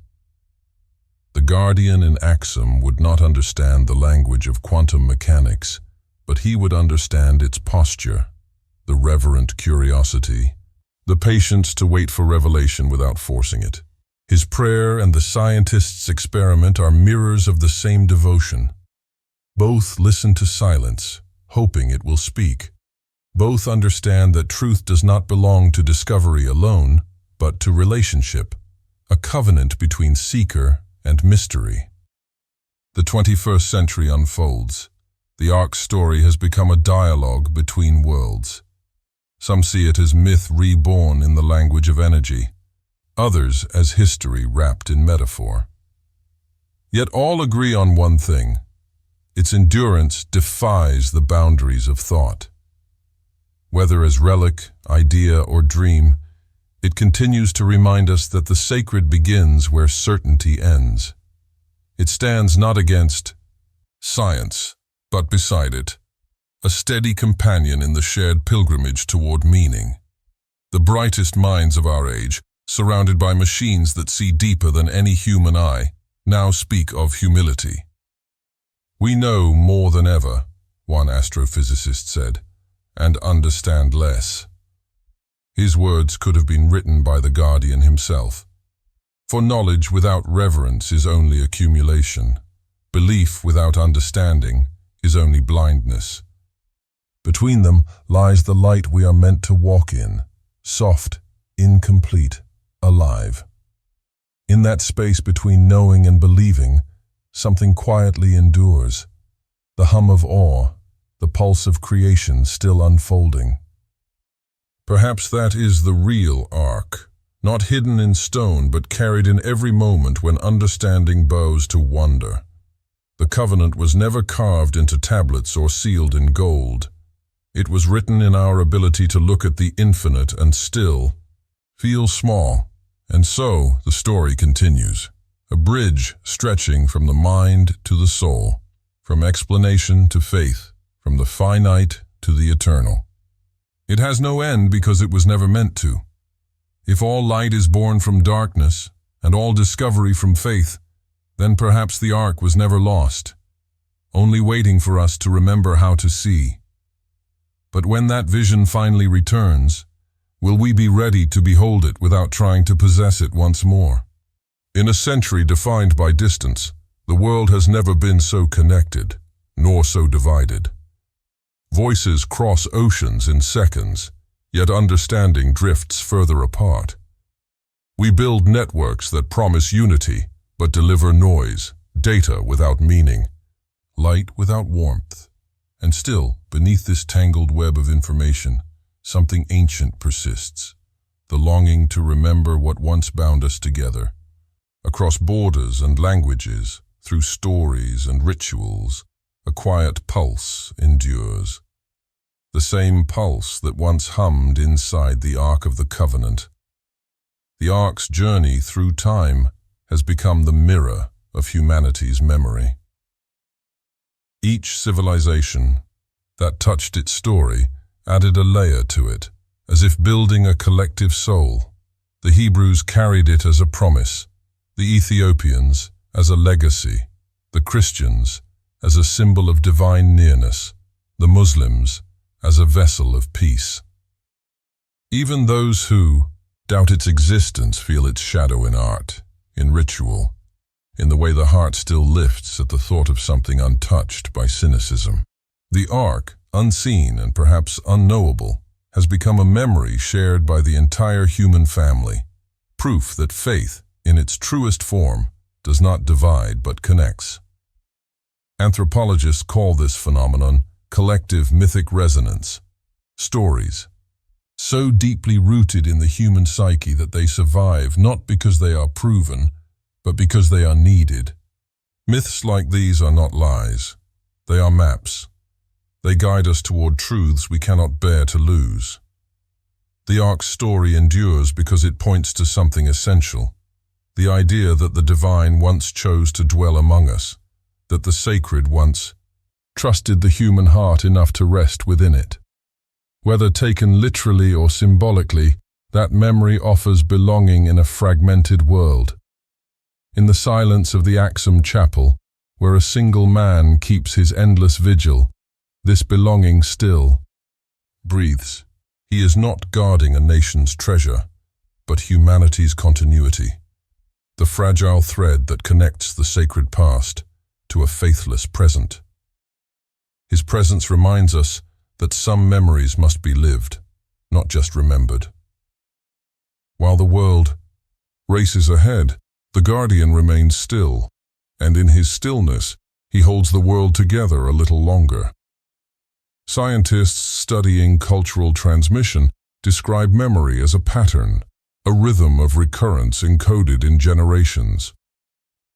A: The guardian in Axum would not understand the language of quantum mechanics, but he would understand its posture, the reverent curiosity, the patience to wait for revelation without forcing it. His prayer and the scientist's experiment are mirrors of the same devotion. Both listen to silence, hoping it will speak. Both understand that truth does not belong to discovery alone, but to relationship, a covenant between seeker and mystery. The 21st century unfolds. The Ark's story has become a dialogue between worlds. Some see it as myth reborn in the language of energy, others as history wrapped in metaphor. Yet all agree on one thing: its endurance defies the boundaries of thought. Whether as relic, idea, or dream, it continues to remind us that the sacred begins where certainty ends. It stands not against science, but beside it, a steady companion in the shared pilgrimage toward meaning. The brightest minds of our age, surrounded by machines that see deeper than any human eye, now speak of humility. We know more than ever, one astrophysicist said, and understand less. His words could have been written by the guardian himself. For knowledge without reverence is only accumulation. Belief without understanding is only blindness. Between them lies the light we are meant to walk in, soft, incomplete, alive. In that space between knowing and believing, something quietly endures, the hum of awe, the pulse of creation still unfolding. Perhaps that is the real ark, not hidden in stone but carried in every moment when understanding bows to wonder. The covenant was never carved into tablets or sealed in gold. It was written in our ability to look at the infinite and still feel small. And so the story continues, a bridge stretching from the mind to the soul, from explanation to faith, from the finite to the eternal. It has no end because it was never meant to. If all light is born from darkness and all discovery from faith, then perhaps the ark was never lost, only waiting for us to remember how to see. But when that vision finally returns, will we be ready to behold it without trying to possess it once more? In a century defined by distance, the world has never been so connected, nor so divided. Voices cross oceans in seconds, yet understanding drifts further apart. We build networks that promise unity, but deliver noise, data without meaning, light without warmth. And still, beneath this tangled web of information, something ancient persists, the longing to remember what once bound us together. Across borders and languages, through stories and rituals, a quiet pulse endures. The same pulse that once hummed inside the Ark of the Covenant. The Ark's journey through time has become the mirror of humanity's memory. Each civilization that touched its story added a layer to it, as if building a collective soul. The Hebrews carried it as a promise, the Ethiopians as a legacy, the Christians as a symbol of divine nearness, the Muslims as a vessel of peace. Even those who doubt its existence feel its shadow in art, in ritual, in the way the heart still lifts at the thought of something untouched by cynicism. The Ark, unseen and perhaps unknowable, has become a memory shared by the entire human family, proof that faith, in its truest form, does not divide but connects. Anthropologists call this phenomenon collective mythic resonance. Stories, so deeply rooted in the human psyche that they survive not because they are proven, but because they are needed. Myths like these are not lies. They are maps. They guide us toward truths we cannot bear to lose. The Ark's story endures because it points to something essential, the idea that the divine once chose to dwell among us, that the sacred once trusted the human heart enough to rest within it. Whether taken literally or symbolically, that memory offers belonging in a fragmented world. In the silence of the Axum Chapel, where a single man keeps his endless vigil, this belonging still breathes. He is not guarding a nation's treasure, but humanity's continuity, the fragile thread that connects the sacred past to a faithless present. His presence reminds us that some memories must be lived, not just remembered. While the world races ahead, the guardian remains still, and in his stillness, he holds the world together a little longer. Scientists studying cultural transmission describe memory as a pattern, a rhythm of recurrence encoded in generations.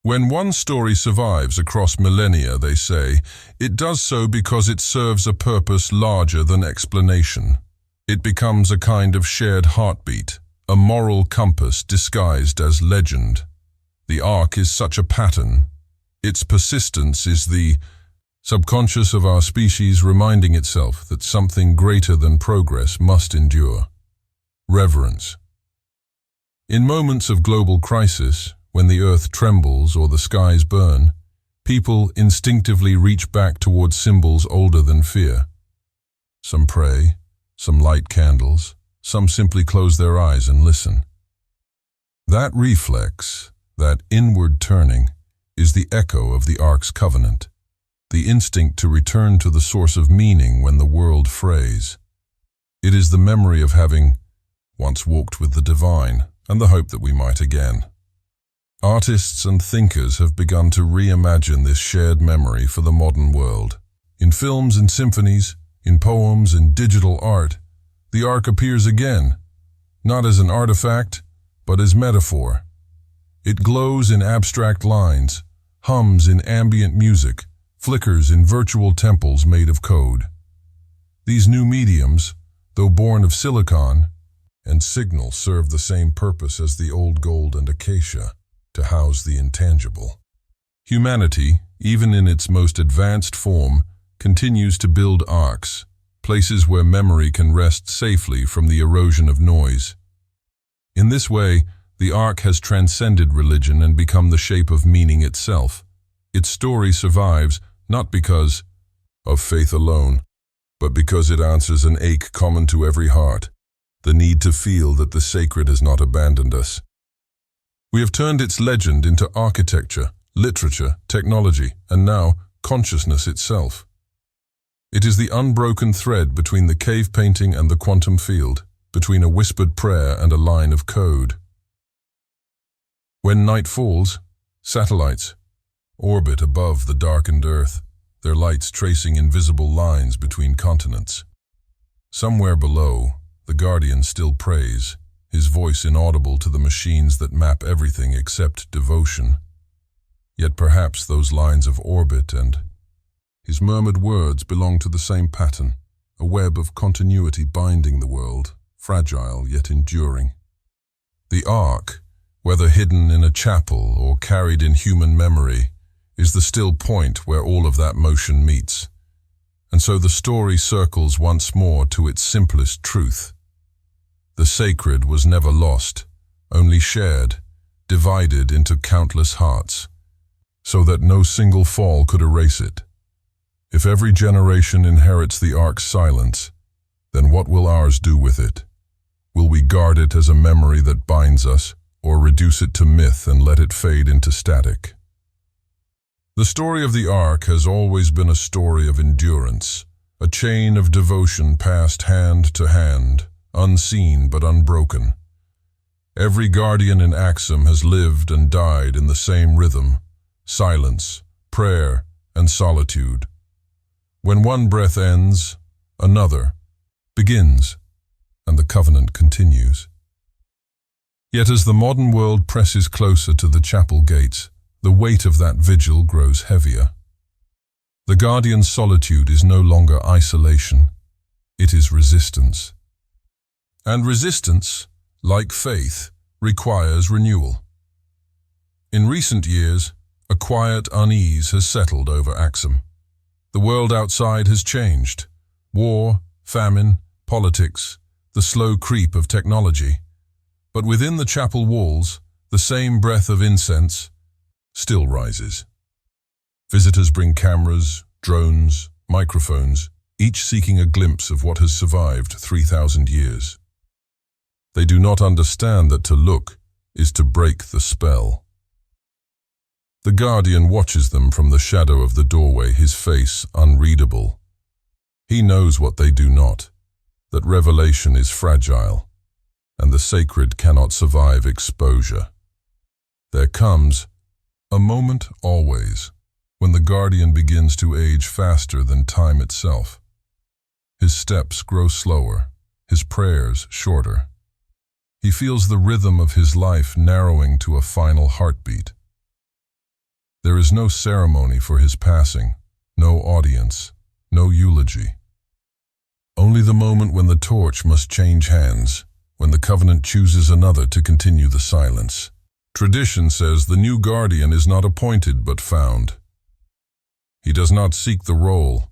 A: When one story survives across millennia, they say, it does so because it serves a purpose larger than explanation. It becomes a kind of shared heartbeat, a moral compass disguised as legend. The Ark is such a pattern. Its persistence is the subconscious of our species reminding itself that something greater than progress must endure. Reverence. In moments of global crisis, when the earth trembles or the skies burn, People instinctively reach back towards symbols older than fear. Some pray, some light candles, some simply close their eyes and listen. That reflex, that inward turning, is the echo of the Ark's covenant, the instinct to return to the source of meaning when the world frays. It is the memory of having once walked with the divine and the hope that we might again. Artists and thinkers have begun to reimagine this shared memory for the modern world. In films and symphonies, in poems and digital art, the Ark appears again, not as an artifact, but as metaphor. It glows in abstract lines, hums in ambient music, flickers in virtual temples made of code. These new mediums, though born of silicon and signal, serve the same purpose as the old gold and acacia, to house the intangible. Humanity, even in its most advanced form, continues to build arks, places where memory can rest safely from the erosion of noise. In this way, the Ark has transcended religion and become the shape of meaning itself. Its story survives not because of faith alone, but because it answers an ache common to every heart, the need to feel that the sacred has not abandoned us. We have turned its legend into architecture, literature, technology, and now consciousness itself. It is the unbroken thread between the cave painting and the quantum field, between a whispered prayer and a line of code. When night falls, satellites orbit above the darkened Earth, their lights tracing invisible lines between continents. Somewhere below, the Guardian still prays, his voice inaudible to the machines that map everything except devotion. Yet perhaps those lines of orbit and his murmured words belong to the same pattern, a web of continuity binding the world, fragile yet enduring. The Ark, whether hidden in a chapel or carried in human memory, is the still point where all of that motion meets. And so the story circles once more to its simplest truth. The sacred was never lost, only shared, divided into countless hearts, so that no single fall could erase it. If every generation inherits the Ark's silence, then what will ours do with it? Will we guard it as a memory that binds us, or reduce it to myth and let it fade into static? The story of the Ark has always been a story of endurance, a chain of devotion passed hand to hand, unseen but unbroken. Every guardian in Axum has lived and died in the same rhythm: silence, prayer, and solitude. When one breath ends, another begins, and the covenant continues. Yet as the modern world presses closer to the chapel gates, the weight of that vigil grows heavier. The Guardian's solitude is no longer isolation, it is resistance. And resistance, like faith, requires renewal. In recent years, a quiet unease has settled over Axum. The world outside has changed. War, famine, politics, the slow creep of technology. But within the chapel walls, the same breath of incense still rises. Visitors bring cameras, drones, microphones, each seeking a glimpse of what has survived 3,000 years. They do not understand that to look is to break the spell. The Guardian watches them from the shadow of the doorway, his face unreadable. He knows what they do not, that revelation is fragile, and the sacred cannot survive exposure. There comes a moment always when the Guardian begins to age faster than time itself. His steps grow slower, his prayers shorter. He feels the rhythm of his life narrowing to a final heartbeat. There is no ceremony for his passing, no audience, no eulogy. Only the moment when the torch must change hands, when the covenant chooses another to continue the silence. Tradition says the new Guardian is not appointed but found. He does not seek the role.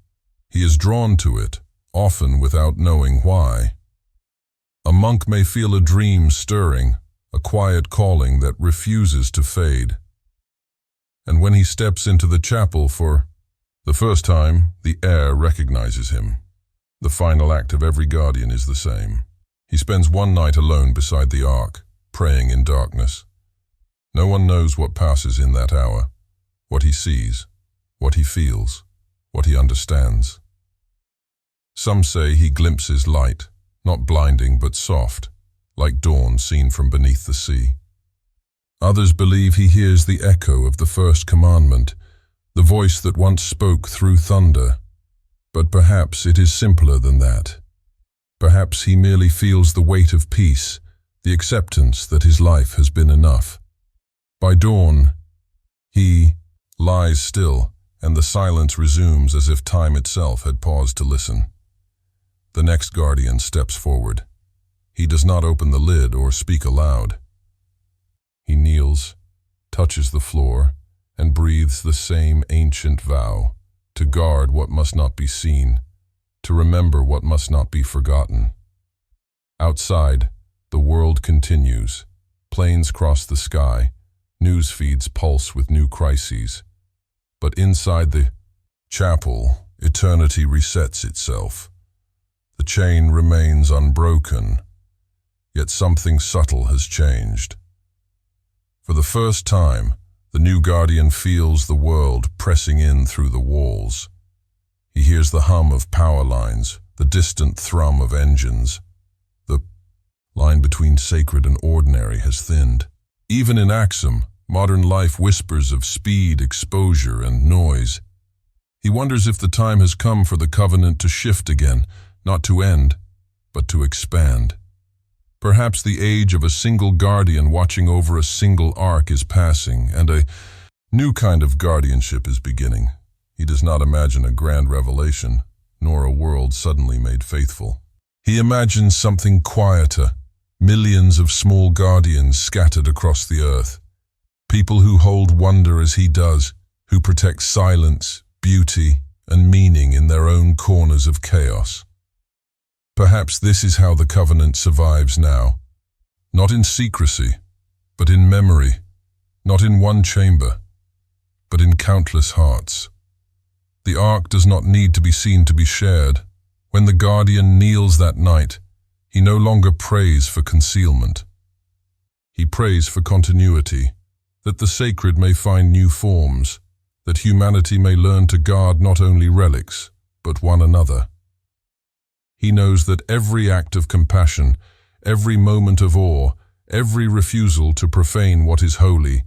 A: He is drawn to it, often without knowing why. A monk may feel a dream stirring, a quiet calling that refuses to fade. And when he steps into the chapel for the first time, the air recognizes him. The final act of every guardian is the same. He spends one night alone beside the ark, praying in darkness. No one knows what passes in that hour, what he sees, what he feels, what he understands. Some say he glimpses light, not blinding but soft, like dawn seen from beneath the sea. Others believe he hears the echo of the first commandment, the voice that once spoke through thunder. But perhaps it is simpler than that. Perhaps he merely feels the weight of peace, the acceptance that his life has been enough. By dawn, he lies still, and the silence resumes as if time itself had paused to listen. The next guardian steps forward. He does not open the lid or speak aloud. He kneels, touches the floor, and breathes the same ancient vow, to guard what must not be seen, to remember what must not be forgotten. Outside, the world continues. Planes cross the sky, news feeds pulse with new crises. But inside the chapel, eternity resets itself. The chain remains unbroken, yet something subtle has changed. For the first time, the new guardian feels the world pressing in through the walls. He hears the hum of power lines, the distant thrum of engines. The line between sacred and ordinary has thinned. Even in Axum, modern life whispers of speed, exposure, and noise. He wonders if the time has come for the covenant to shift again, not to end, but to expand. Perhaps the age of a single guardian watching over a single ark is passing, and a new kind of guardianship is beginning. He does not imagine a grand revelation, nor a world suddenly made faithful. He imagines something quieter, millions of small guardians scattered across the earth. People who hold wonder as he does, who protect silence, beauty, and meaning in their own corners of chaos. Perhaps this is how the covenant survives now. Not in secrecy, but in memory. Not in one chamber, but in countless hearts. The ark does not need to be seen to be shared. When the guardian kneels that night, he no longer prays for concealment. He prays for continuity, that the sacred may find new forms, that humanity may learn to guard not only relics, but one another. He knows that every act of compassion, every moment of awe, every refusal to profane what is holy,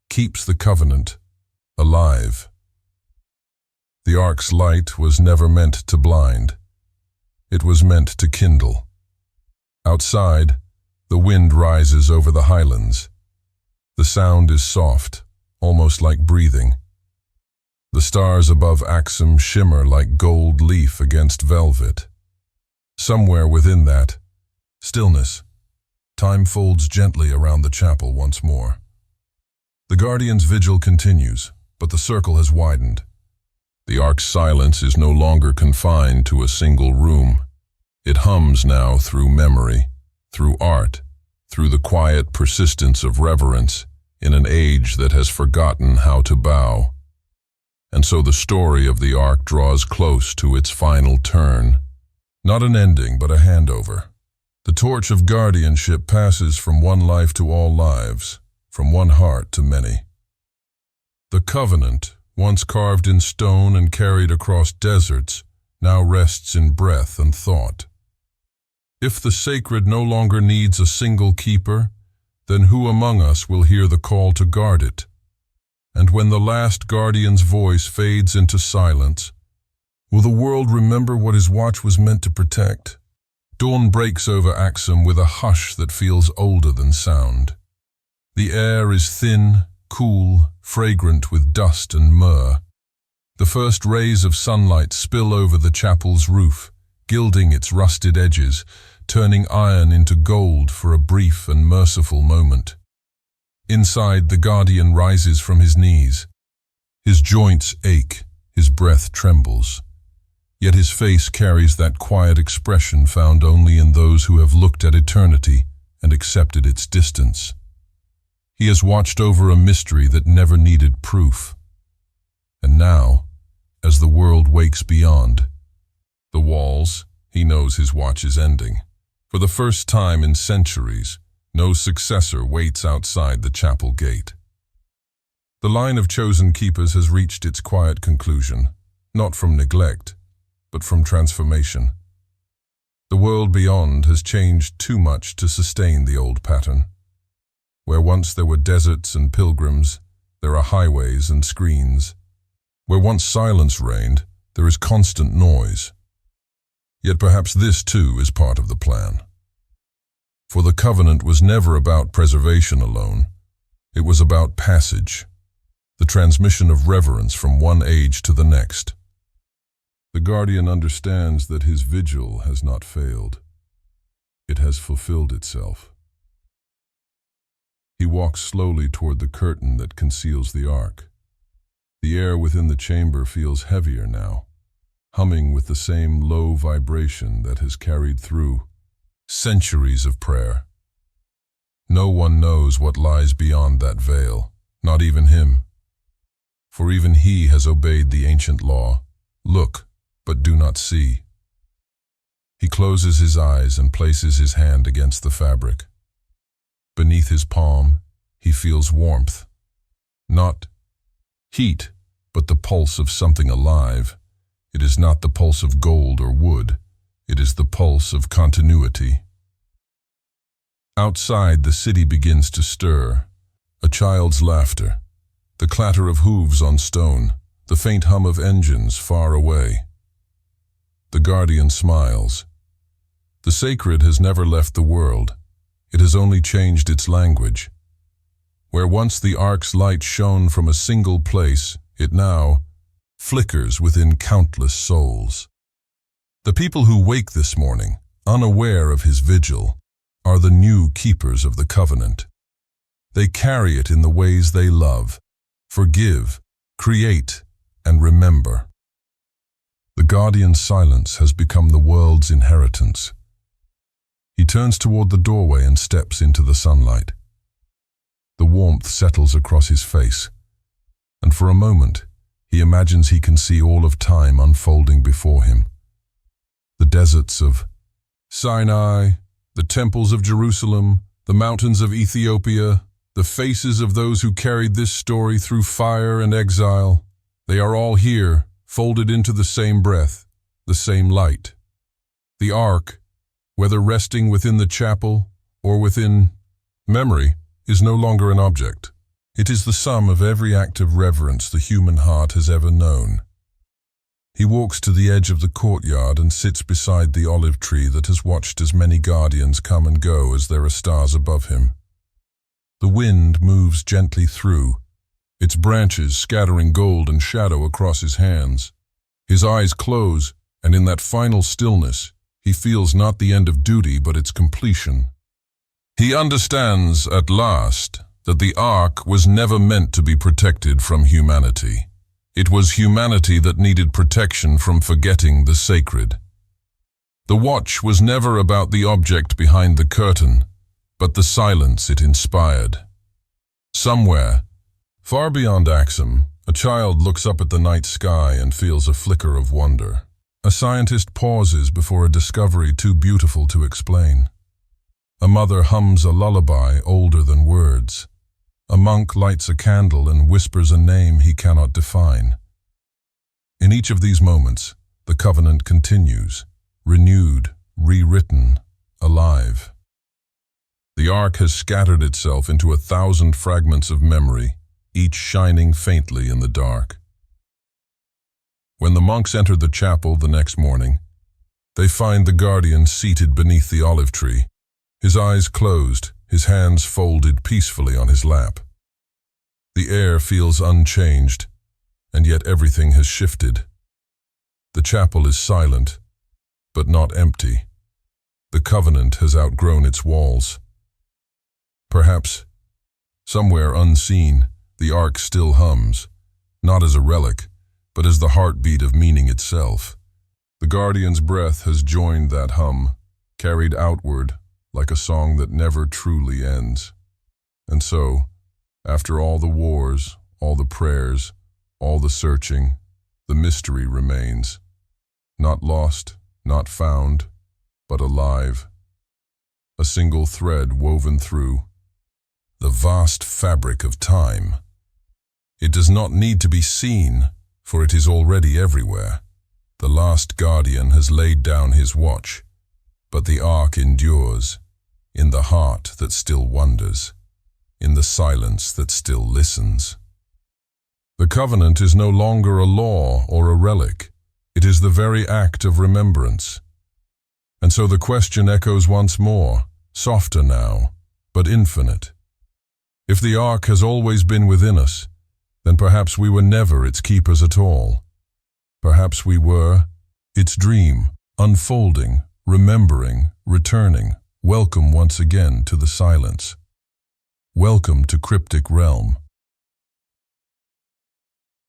A: keeps the covenant alive. The ark's light was never meant to blind. It was meant to kindle. Outside, the wind rises over the highlands. The sound is soft, almost like breathing. The stars above Axum shimmer like gold leaf against velvet. Somewhere within that, stillness, time folds gently around the chapel once more. The guardian's vigil continues, but the circle has widened. The ark's silence is no longer confined to a single room. It hums now through memory, through art, through the quiet persistence of reverence in an age that has forgotten how to bow. And so the story of the ark draws close to its final turn. Not an ending, but a handover. The torch of guardianship passes from one life to all lives, from one heart to many. The covenant, once carved in stone and carried across deserts, now rests in breath and thought. If the sacred no longer needs a single keeper, then who among us will hear the call to guard it? And when the last guardian's voice fades into silence, will the world remember what his watch was meant to protect? Dawn breaks over Axum with a hush that feels older than sound. The air is thin, cool, fragrant with dust and myrrh. The first rays of sunlight spill over the chapel's roof, gilding its rusted edges, turning iron into gold for a brief and merciful moment. Inside, the guardian rises from his knees. His joints ache, his breath trembles. Yet his face carries that quiet expression found only in those who have looked at eternity and accepted its distance. He has watched over a mystery that never needed proof. And now, as the world wakes beyond the walls, he knows his watch is ending. For the first time in centuries, no successor waits outside the chapel gate. The line of chosen keepers has reached its quiet conclusion, not from neglect, but from transformation. The world beyond has changed too much to sustain the old pattern. Where once there were deserts and pilgrims, there are highways and screens. Where once silence reigned, there is constant noise. Yet perhaps this too is part of the plan. For the covenant was never about preservation alone. It was about passage, the transmission of reverence from one age to the next. The guardian understands that his vigil has not failed. It has fulfilled itself. He walks slowly toward the curtain that conceals the ark. The air within the chamber feels heavier now, humming with the same low vibration that has carried through centuries of prayer. No one knows what lies beyond that veil, not even him. For even he has obeyed the ancient law, look, but do not see. He closes his eyes and places his hand against the fabric. Beneath his palm, he feels warmth. Not heat, but the pulse of something alive. It is not the pulse of gold or wood. It is the pulse of continuity. Outside, the city begins to stir. A child's laughter, the clatter of hooves on stone, the faint hum of engines far away. The guardian smiles. The sacred has never left the world. It has only changed its language. Where once the ark's light shone from a single place, it now flickers within countless souls. The people who wake this morning, unaware of his vigil, are the new keepers of the covenant. They carry it in the ways they love, forgive, create, and remember. The guardian's silence has become the world's inheritance. He turns toward the doorway and steps into the sunlight. The warmth settles across his face, and for a moment, he imagines he can see all of time unfolding before him. The deserts of Sinai, the temples of Jerusalem, the mountains of Ethiopia, the faces of those who carried this story through fire and exile, they are all here, folded into the same breath, the same light. The ark, whether resting within the chapel or within memory, is no longer an object. It is the sum of every act of reverence the human heart has ever known. He walks to the edge of the courtyard and sits beside the olive tree that has watched as many guardians come and go as there are stars above him. The wind moves gently through, its branches scattering gold and shadow across his hands. His eyes close, and in that final stillness, he feels not the end of duty but its completion. He understands, at last, that the ark was never meant to be protected from humanity. It was humanity that needed protection from forgetting the sacred. The watch was never about the object behind the curtain, but the silence it inspired. Somewhere, far beyond Axum, a child looks up at the night sky and feels a flicker of wonder. A scientist pauses before a discovery too beautiful to explain. A mother hums a lullaby older than words. A monk lights a candle and whispers a name he cannot define. In each of these moments, the covenant continues, renewed, rewritten, alive. The ark has scattered itself into 1,000 fragments of memory, each shining faintly in the dark. When the monks enter the chapel the next morning, they find the guardian seated beneath the olive tree, his eyes closed, his hands folded peacefully on his lap. The air feels unchanged, and yet everything has shifted. The chapel is silent, but not empty. The covenant has outgrown its walls. Perhaps, somewhere unseen, the ark still hums, not as a relic, but as the heartbeat of meaning itself. The guardian's breath has joined that hum, carried outward like a song that never truly ends. And so, After all the wars, all the prayers, all the searching, the mystery remains. Not lost, not found, but alive. A single thread woven through the vast fabric of time. It does not need to be seen, for it is already everywhere. The last guardian has laid down his watch, but the ark endures, in the heart that still wonders, in the silence that still listens. The covenant is no longer a law or a relic. It is the very act of remembrance. And so the question echoes once more, softer now, but infinite. If the ark has always been within us, then perhaps we were never its keepers at all. Perhaps we were its dream, unfolding, remembering, returning, welcome once again to the silence. Welcome to Cryptic Realm.